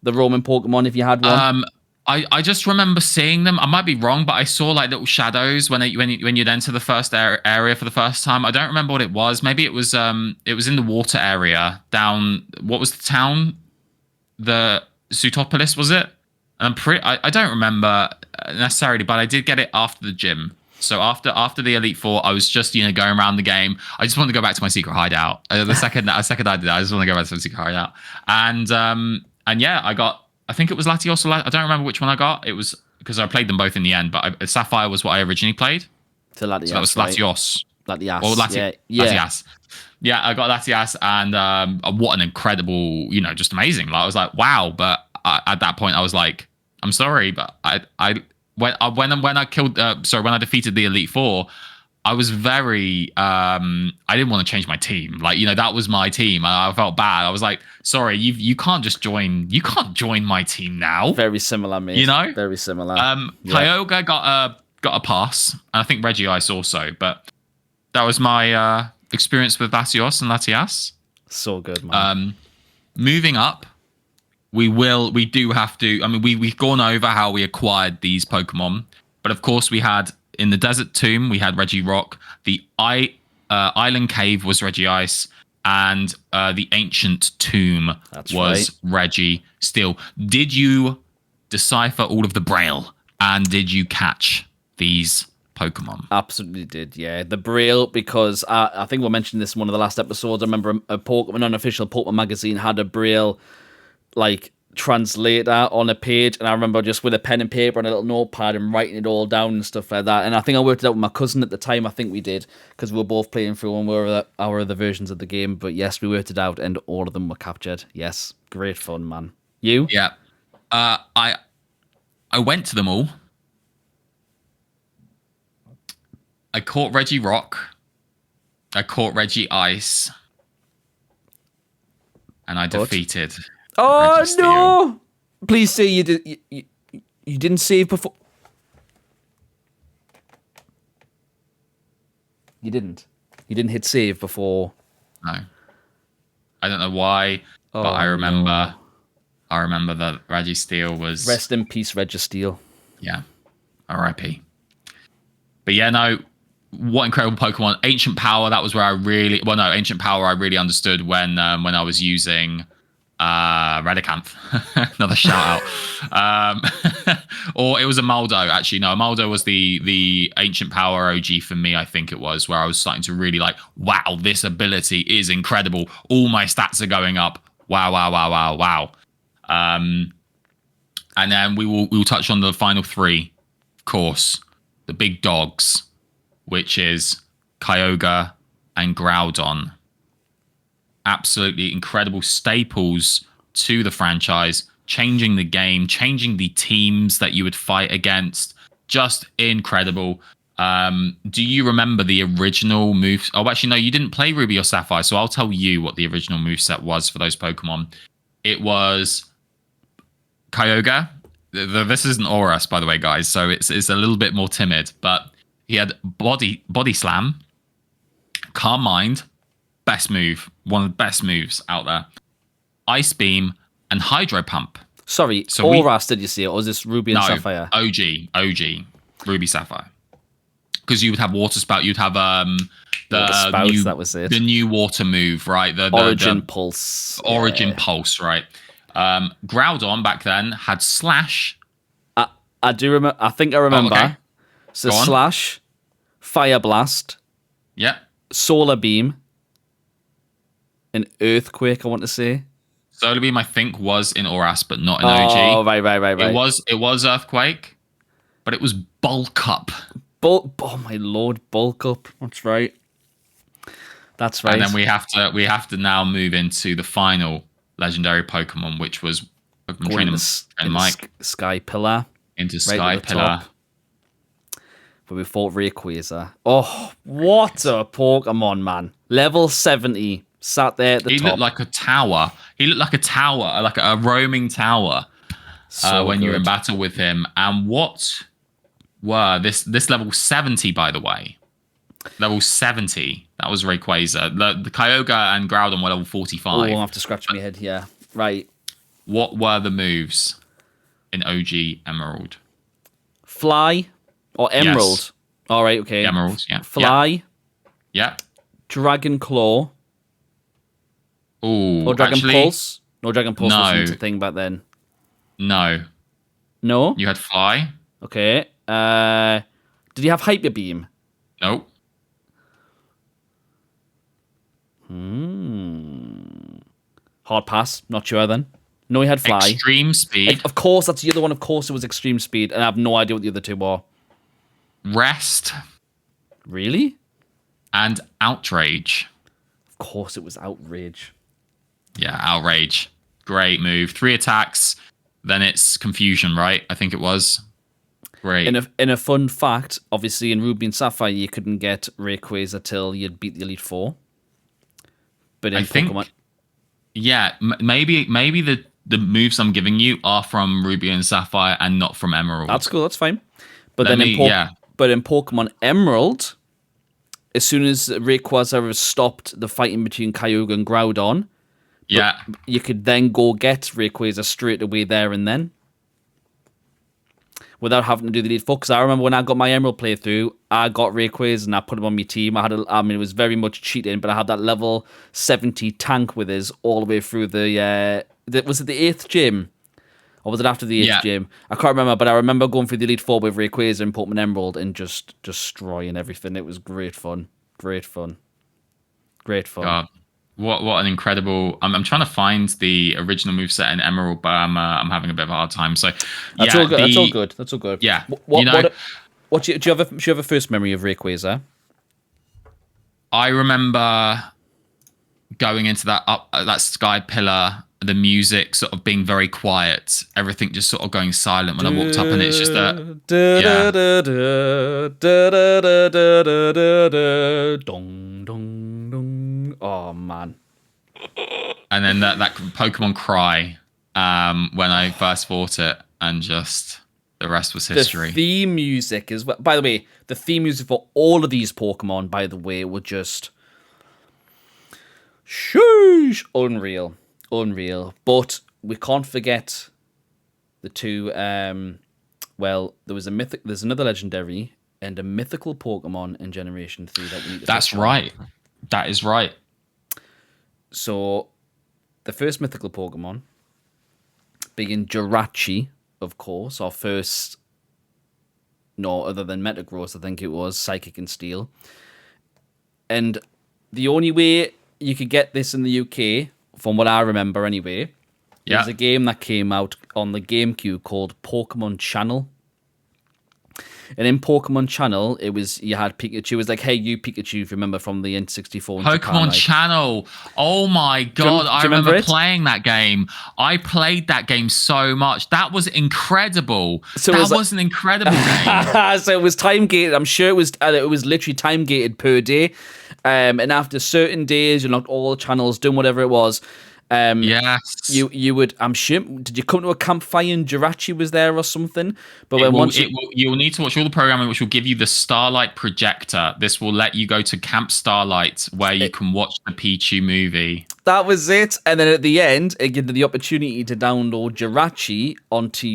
[SPEAKER 2] the Roman Pokemon, if you had one?
[SPEAKER 1] I just remember seeing them. I might be wrong, but I saw like little shadows when you'd enter the first area for the first time. I don't remember what it was. Maybe it was in the water area down. What was the town? The Sutopolis, was it? I don't remember necessarily, but I did get it after the gym. So after the Elite Four, I was just going around the game. I just wanted to go back to my secret hideout. The second I did that, I just want to go back to my secret hideout. And yeah, I got. I think it was Latios. I don't remember which one I got. It was because I played them both in the end, but Sapphire was what I originally played.
[SPEAKER 2] So that was
[SPEAKER 1] Latios.
[SPEAKER 2] Latias.
[SPEAKER 1] Or Latias. Yeah, I got Latias, and what an incredible, just amazing. Like, I was like, wow. But at that point, I was like, I'm sorry, but when I defeated the Elite Four, I was very, I didn't want to change my team. Like, that was my team. I felt bad. I was like, sorry, you can't just join. You can't join my team now.
[SPEAKER 2] Very similar, mate. Very similar.
[SPEAKER 1] Kyogre got a pass. And I think Regice also, but that was my experience with Latios and Latias.
[SPEAKER 2] So good, man.
[SPEAKER 1] Moving up, we do have to. I mean, we've gone over how we acquired these Pokemon, but of course we had in the Desert Tomb we had Regirock. The Island Cave was Regice, and the Ancient Tomb was Registeel. Did you decipher all of the Braille, and did you catch these Pokemon?
[SPEAKER 2] Absolutely did, yeah. The Braille, because I think we mentioned this in one of the last episodes. I remember a Pokemon, unofficial Pokemon magazine had a Braille like translator on a page, and I remember just with a pen and paper and a little notepad and writing it all down and stuff like that. And I think I worked it out with my cousin at the time. I think we did, because we were both playing through one of our other versions of the game. But yes, we worked it out, and all of them were captured. Yes, great fun, man. You?
[SPEAKER 1] Yeah. I went to them all. I caught Regirock. I caught Regice. And I defeated Registeel.
[SPEAKER 2] No! Please say you did. You didn't save before. You didn't. You didn't hit save before.
[SPEAKER 1] No. I don't know why, but I remember. No. I remember that Registeel was.
[SPEAKER 2] Rest in peace, Registeel.
[SPEAKER 1] Yeah. R.I.P. But yeah, no. What incredible Pokemon. Ancient Power, that was where I really... Well, no, Ancient Power I really understood when I was using Redicanth. Another shout out. Or it was a Moldo, actually. No, a Moldo was the Ancient Power OG for me, I think it was, where I was starting to really like, wow, this ability is incredible. All my stats are going up. Wow, wow, wow, wow, wow. And then we will touch on the final three, of course. The big dogs, which is Kyogre and Groudon. Absolutely incredible staples to the franchise, changing the game, changing the teams that you would fight against. Just incredible. Do you remember the original moves? Oh, actually, no, you didn't play Ruby or Sapphire, so I'll tell you what the original moveset was for those Pokemon. It was Kyogre. This isn't Aurus, by the way, guys, so it's a little bit more timid, but he had body slam, calm mind, best move, one of the best moves out there, ice beam, and hydro pump.
[SPEAKER 2] Sorry, so Aurus, did you see it, or was this Ruby and Sapphire?
[SPEAKER 1] OG, Ruby Sapphire. Because you would have water spout, you'd have the new water move, right? The
[SPEAKER 2] Origin Pulse.
[SPEAKER 1] Origin Pulse, right? Groudon back then had Slash.
[SPEAKER 2] I do remember. I think I remember.
[SPEAKER 1] Oh, okay.
[SPEAKER 2] So Slash, Fire Blast,
[SPEAKER 1] yeah,
[SPEAKER 2] Solar Beam, and Earthquake. I want to say
[SPEAKER 1] Solar Beam. I think was in Aurus, but not in OG.
[SPEAKER 2] Oh, right.
[SPEAKER 1] It was Earthquake, but it was Bulk Up.
[SPEAKER 2] Oh my lord, Bulk Up. That's right.
[SPEAKER 1] And then we have to now move into the final legendary Pokemon, which was Pokemon Trainer and Mike.
[SPEAKER 2] Sky Pillar.
[SPEAKER 1] Into Sky Pillar.
[SPEAKER 2] Where we fought Rayquaza. Oh, what a Pokemon, man. Level 70. Sat there at the top.
[SPEAKER 1] He looked like a tower. Like a roaming tower. When you were in battle with him. And what were this level 70, by the way? Level 70. That was Rayquaza. The Kyogre and Groudon were level 45.
[SPEAKER 2] Oh, I'll have to scratch my head here. Right.
[SPEAKER 1] What were the moves in OG Emerald?
[SPEAKER 2] Fly or Emerald? Yes. All right, okay.
[SPEAKER 1] Emerald, yeah.
[SPEAKER 2] Fly.
[SPEAKER 1] Yeah.
[SPEAKER 2] Dragon Claw.
[SPEAKER 1] Ooh,
[SPEAKER 2] or Dragon Pulse? No, Dragon Pulse wasn't a thing back then.
[SPEAKER 1] No.
[SPEAKER 2] No?
[SPEAKER 1] You had Fly.
[SPEAKER 2] Okay. Did you have Hyper Beam?
[SPEAKER 1] Nope.
[SPEAKER 2] Hard pass. Not sure then. No, he had Fly.
[SPEAKER 1] Extreme Speed.
[SPEAKER 2] Of course, that's the other one. Of course, it was Extreme Speed, and I have no idea what the other two were.
[SPEAKER 1] Rest.
[SPEAKER 2] Really?
[SPEAKER 1] And Outrage.
[SPEAKER 2] Of course, it was Outrage.
[SPEAKER 1] Yeah, Outrage. Great move. 3 attacks. Then it's Confusion, right? I think it was. Great.
[SPEAKER 2] In a fun fact, obviously in Ruby and Sapphire, you couldn't get Rayquaza till you'd beat the Elite Four. But in Pokemon...
[SPEAKER 1] Yeah, maybe the moves I'm giving you are from Ruby and Sapphire and not from Emerald.
[SPEAKER 2] That's cool, that's fine. But in Pokemon Emerald, as soon as Rayquaza has stopped the fighting between Kyogre and Groudon,
[SPEAKER 1] Yeah.
[SPEAKER 2] you could then go get Rayquaza straight away there and then, without having to do the Elite Four. Because I remember when I got my Emerald playthrough, I got Rayquaza and I put him on my team. It was very much cheating, but I had that level 70 tank with us all the way through was it the 8th gym? Or was it after the 8th gym? I can't remember, but I remember going through the Elite Four with Rayquaza and Pokemon Emerald and just destroying everything. It was great fun. Great fun. Great fun.
[SPEAKER 1] God. What an incredible! I'm trying to find the original moveset in Emerald, but I'm having a bit of a hard time. So
[SPEAKER 2] that's all good. That's all good. That's all good.
[SPEAKER 1] Yeah.
[SPEAKER 2] Do you have a first memory of Rayquaza?
[SPEAKER 1] I remember going into that sky pillar, the music sort of being very quiet, everything just sort of going silent when I walked up, and it's just
[SPEAKER 2] dong dong dong. Oh man!
[SPEAKER 1] And then that Pokemon cry when I first fought it, and just the rest was history.
[SPEAKER 2] The theme music is, by the way, the theme music for all of these Pokemon, by the way, were just unreal. But we can't forget the two. There's another legendary and a mythical Pokemon in Generation 3 that we need to.
[SPEAKER 1] That's right. That is right.
[SPEAKER 2] So, the first mythical Pokemon being Jirachi, of course, our first, no other than Metagross, I think it was, Psychic and Steel. And the only way you could get this in the UK, from what I remember anyway, there's a game that came out on the GameCube called Pokemon Channel. And in Pokemon Channel, you had Pikachu. It was like, hey, you Pikachu, if you remember from the N64.
[SPEAKER 1] Pokemon Channel. Oh my God. I remember playing that game. I played that game so much. That was incredible. That was an incredible game.
[SPEAKER 2] So it was time gated. I'm sure it was literally time gated per day. And after certain days, you locked all the channels, doing whatever it was.
[SPEAKER 1] Yes.
[SPEAKER 2] You would, I'm sure, did you come to a campfire and Jirachi was there or something? But
[SPEAKER 1] you'll need to watch all the programming, which will give you the Starlight projector. This will let you go to Camp Starlight, where you can watch the Pichu movie.
[SPEAKER 2] That was it. And then at the end, it gave you the opportunity to download Jirachi onto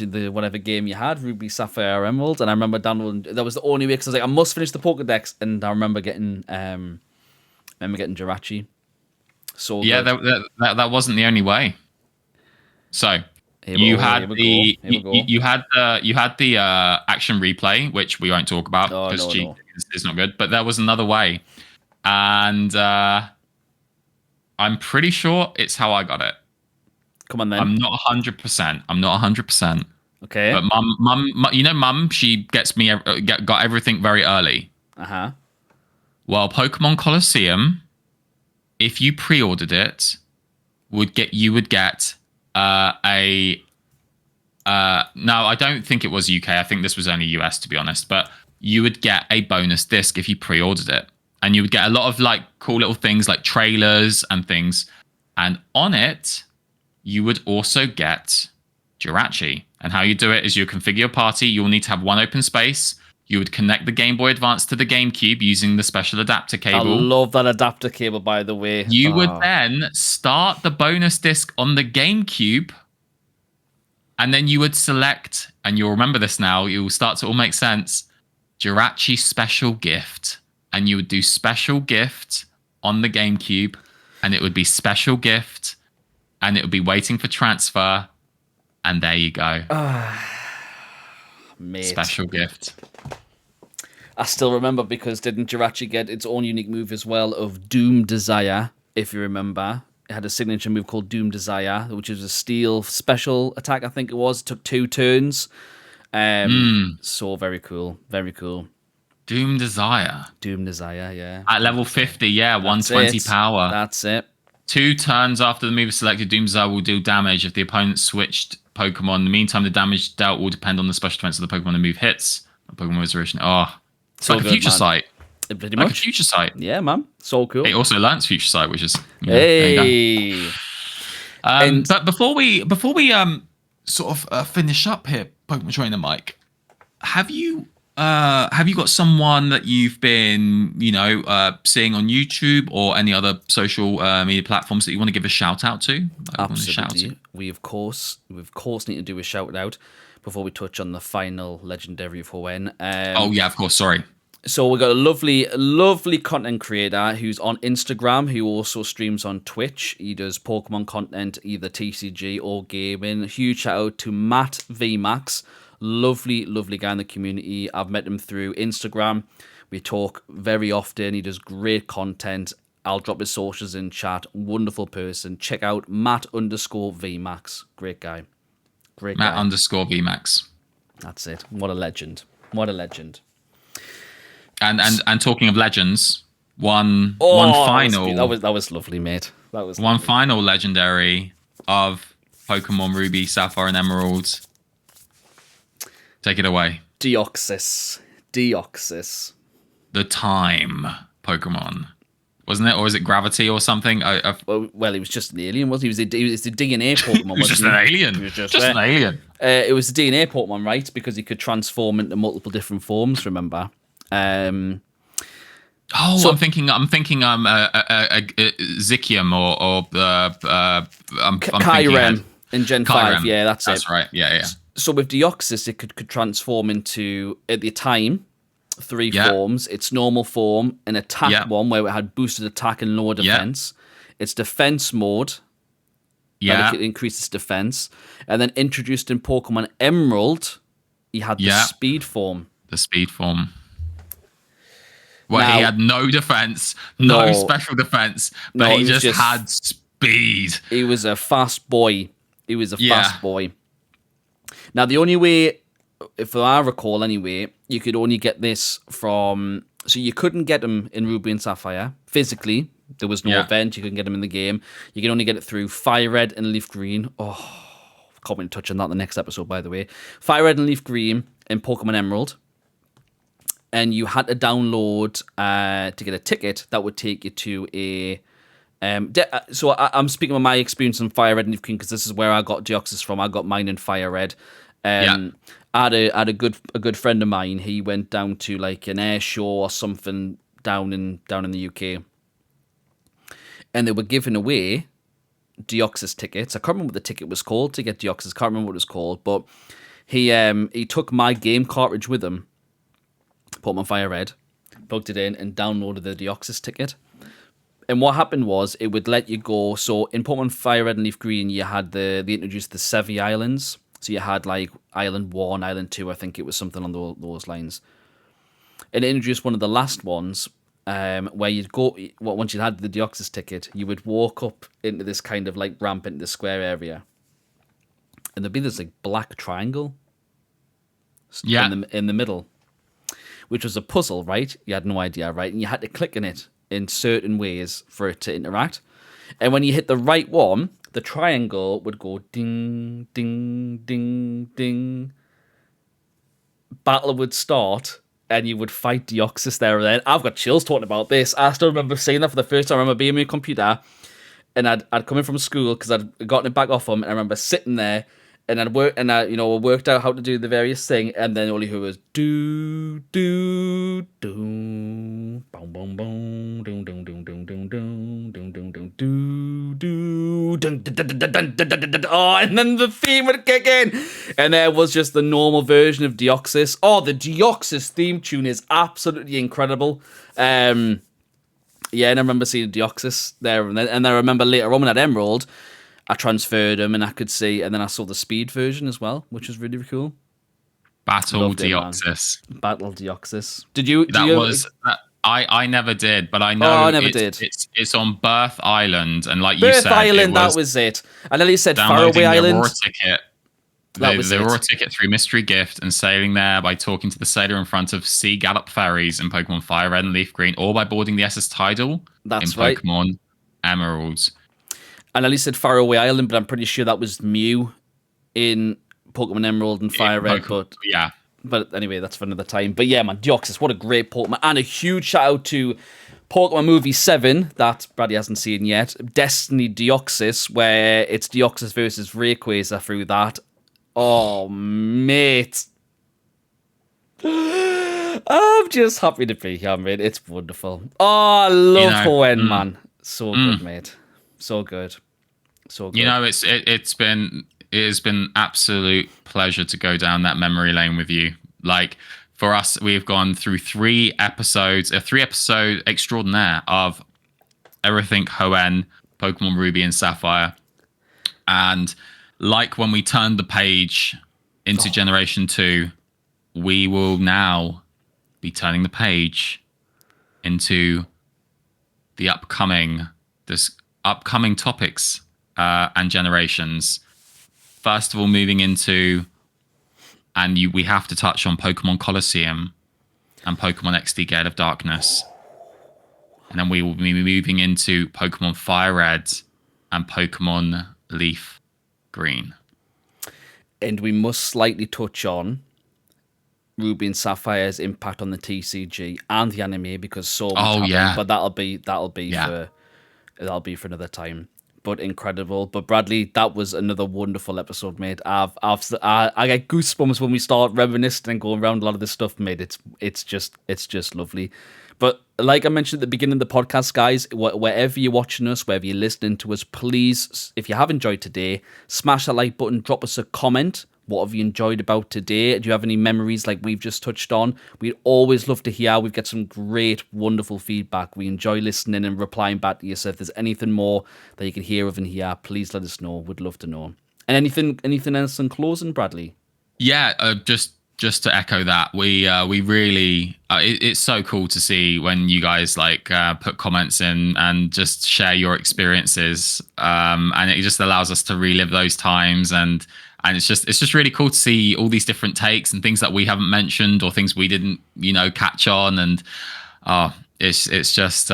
[SPEAKER 2] the whatever game you had, Ruby, Sapphire, Emerald. And I remember downloading. That was the only way, because I was like, I must finish the Pokédex, and I remember getting Jirachi. So
[SPEAKER 1] yeah, that wasn't the only way. So you had the action replay, which we won't talk about because it's not good. But there was another way, and I'm pretty sure it's how I got it.
[SPEAKER 2] Come on then.
[SPEAKER 1] I'm not 100%.
[SPEAKER 2] Okay.
[SPEAKER 1] But mum, she gets me got everything very early. Well, Pokemon Colosseum, if you pre-ordered it, you would get no, I don't think it was UK. I think this was only US, to be honest. But you would get a bonus disc if you pre-ordered it, and you would get a lot of like cool little things like trailers and things. And on it, you would also get Jirachi. And how you do it is you configure your party. You'll need to have one open space. You would connect the Game Boy Advance to the GameCube using the special adapter cable.
[SPEAKER 2] I love that adapter cable, by the way.
[SPEAKER 1] You would then start the bonus disc on the GameCube, and then you would select, and you'll remember this now, you'll start to all make sense, Jirachi special gift. And you would do special gift on the GameCube, and it would be special gift, and it would be waiting for transfer, and there you go.
[SPEAKER 2] Mate.
[SPEAKER 1] Special gift.
[SPEAKER 2] I still remember, because didn't Jirachi get its own unique move as well of Doom Desire, if you remember? It had a signature move called Doom Desire, which is a steel special attack, I think it was. It took 2 turns. So very cool. Very cool.
[SPEAKER 1] Doom Desire,
[SPEAKER 2] yeah.
[SPEAKER 1] At level 50, yeah, 120 power.
[SPEAKER 2] That's it.
[SPEAKER 1] 2 turns after the move is selected, Doom Desire will deal damage if the opponent switched Pokemon. In the meantime, the damage dealt will depend on the special defense of the Pokemon the move hits. Pokemon Restoration. It's like a future sight.
[SPEAKER 2] Pretty
[SPEAKER 1] like
[SPEAKER 2] much.
[SPEAKER 1] A future sight.
[SPEAKER 2] Yeah, man. So cool.
[SPEAKER 1] It also learns future sight, which is
[SPEAKER 2] hey.
[SPEAKER 1] But before we sort of finish up here, Pokemon Trainer Mike, have you Have you got someone that you've been, seeing on YouTube or any other social media platforms that you want to give a shout out to?
[SPEAKER 2] Absolutely. We of course need to do a shout out before we touch on the final legendary of Hoenn.
[SPEAKER 1] Oh yeah, of course. Sorry.
[SPEAKER 2] So we've got a lovely content creator who's on Instagram, who also streams on Twitch. He does Pokemon content, either TCG or gaming. Huge shout out to Matt VMAX. Lovely guy in the community. I've met him through Instagram. We talk very often. He does great content. I'll drop his socials in chat. Wonderful person. Check out Matt_VMAX. Great guy.
[SPEAKER 1] Matt_VMAX.
[SPEAKER 2] That's it. What a legend. What a legend.
[SPEAKER 1] And talking of legends, one final
[SPEAKER 2] that was lovely, mate. That was
[SPEAKER 1] one
[SPEAKER 2] lovely.
[SPEAKER 1] final legendary of Pokemon Ruby, Sapphire, and Emerald. Take it away.
[SPEAKER 2] Deoxys.
[SPEAKER 1] The time Pokemon, wasn't it, or is it Gravity or something?
[SPEAKER 2] Well, he was just an alien, wasn't he? He was the DNA Pokemon.
[SPEAKER 1] He was just an alien.
[SPEAKER 2] He was just
[SPEAKER 1] an alien.
[SPEAKER 2] It was the DNA Pokemon, right? Because he could transform into multiple different forms. Remember?
[SPEAKER 1] I'm thinking Zikium or
[SPEAKER 2] Kyurem in Gen 5. Yeah, that's
[SPEAKER 1] it. That's right. Yeah.
[SPEAKER 2] So with Deoxys, it could transform into, at the time, 3 forms. Its normal form, an attack one where it had boosted attack and lower defense. Its defense mode. Yeah. It could increase its defense. And then introduced in Pokemon Emerald, he had the speed form. Where
[SPEAKER 1] he had no defense, no special defense, but he just had speed.
[SPEAKER 2] He was a fast boy. Now, the only way, if I recall anyway, you could only get this from... So you couldn't get them in Ruby and Sapphire. Physically, there was no event. You couldn't get them in the game. You can only get it through Fire Red and Leaf Green. Oh, can't wait to touch on that in the next episode, by the way. Fire Red and Leaf Green in Pokemon Emerald. And you had to download to get a ticket that would take you to a... so I'm speaking of my experience on Fire Red and Leaf Green because this is where I got Deoxys from. I got mine in Fire Red. I had a good friend of mine. He went down to like an air show or something down in the UK, and they were giving away Deoxys tickets. I can't remember what the ticket was called to get Deoxys. Can't remember what it was called, but he took my game cartridge with him. Pokemon Fire Red, plugged it in, and downloaded the Deoxys ticket. And what happened was it would let you go. So in Pokemon Fire Red and Leaf Green, they introduced the Sevi Islands. So you had like Island 1, Island 2, I think it was something on those lines. And it introduced one of the last ones where you'd go, once you had the Deoxys ticket, you would walk up into this kind of like ramp into the square area. And there'd be this like black triangle in the middle, which was a puzzle, right? You had no idea, right? And you had to click on it in certain ways for it to interact. And when you hit the right one, the triangle would go ding, ding, ding, ding. Battle would start, and you would fight Deoxys there and then. I've got chills talking about this. I still remember seeing that for the first time. I remember being on my computer, and I'd come in from school because I'd gotten it back off him, and I remember sitting there, and I worked out how to do the various thing, and then all you heard was do do do, boom boom boom, dum dum dum dum dum dum dum dum dum do do dun dun dun dun dun dun dun dun. Oh, and then the theme would kick in, and there was just the normal version of Deoxys. Oh, the Deoxys theme tune is absolutely incredible. Yeah, and I remember seeing Deoxys there, and I remember later on when I had Emerald, I transferred them and I could see, and then I saw the speed version as well, which was really, really cool.
[SPEAKER 1] Battle Deoxys.
[SPEAKER 2] Did you?
[SPEAKER 1] I never did, but I know
[SPEAKER 2] I never did.
[SPEAKER 1] It's on Birth Island, and like
[SPEAKER 2] Birth
[SPEAKER 1] you said,
[SPEAKER 2] Island, that was it. And then he said Faraway Island.
[SPEAKER 1] Raw ticket. The raw ticket through Mystery Gift and sailing there by talking to the sailor in front of Sea Gallop Ferries in Pokemon Fire Red and Leaf Green, or by boarding the SS Tidal in Pokemon Emeralds.
[SPEAKER 2] And Ellie said Faraway Island, but I'm pretty sure that was Mew in Pokemon Emerald and Fire Red. But anyway, that's for another time. But yeah, man, Deoxys, what a great Pokemon. And a huge shout out to Pokemon Movie 7 that Brady hasn't seen yet. Destiny Deoxys, where it's Deoxys versus Rayquaza through that. Oh, mate. I'm just happy to be here, mate. It's wonderful. Oh, I love Hoenn, man. So good, mate. So good. So good.
[SPEAKER 1] You know, it has been absolute pleasure to go down that memory lane with you. Like, for us, we've gone through 3 episodes, a 3-episode extraordinaire of everything Hoenn, Pokemon Ruby and Sapphire. And like when we turned the page into Generation 2, we will now be turning the page into the upcoming topics and generations. First of all, moving into, we have to touch on Pokemon Colosseum and Pokemon XD Gale of Darkness. And then we will be moving into Pokemon Fire Red and Pokemon Leaf Green.
[SPEAKER 2] And we must slightly touch on Ruby and Sapphire's impact on the TCG and the anime, because so much happened.
[SPEAKER 1] Yeah.
[SPEAKER 2] But that'll be for another time. But incredible. But Bradley, that was another wonderful episode, mate. I get goosebumps when we start reminiscing and going around a lot of this stuff, mate. It's just lovely. But like I mentioned at the beginning of the podcast, guys, wherever you're watching us, wherever you're listening to us, please, if you have enjoyed today, smash that like button, drop us a comment. What have you enjoyed about today? Do you have any memories like we've just touched on? We'd always love to hear. We've got some great, wonderful feedback. We enjoy listening and replying back to you. So if there's anything more that you can hear of and hear, please let us know. We'd love to know. And anything else in closing, Bradley?
[SPEAKER 1] Yeah, just to echo that, we really it's so cool to see when you guys put comments in and just share your experiences, and it just allows us to relive those times, and it's just really cool to see all these different takes and things that we haven't mentioned or things we didn't catch on, and it's just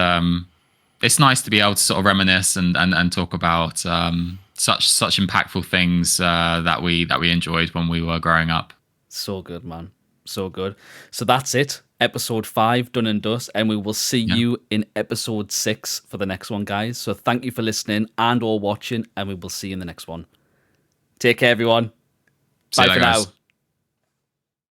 [SPEAKER 1] it's nice to be able to sort of reminisce and talk about such impactful things that we enjoyed when we were growing up.
[SPEAKER 2] So good, man. So good. So that's it. Episode 5 done and dust, and we will see you in episode 6 for the next one, guys. So thank you for listening and or watching, and we will see you in the next one. Take care, everyone. Bye for now.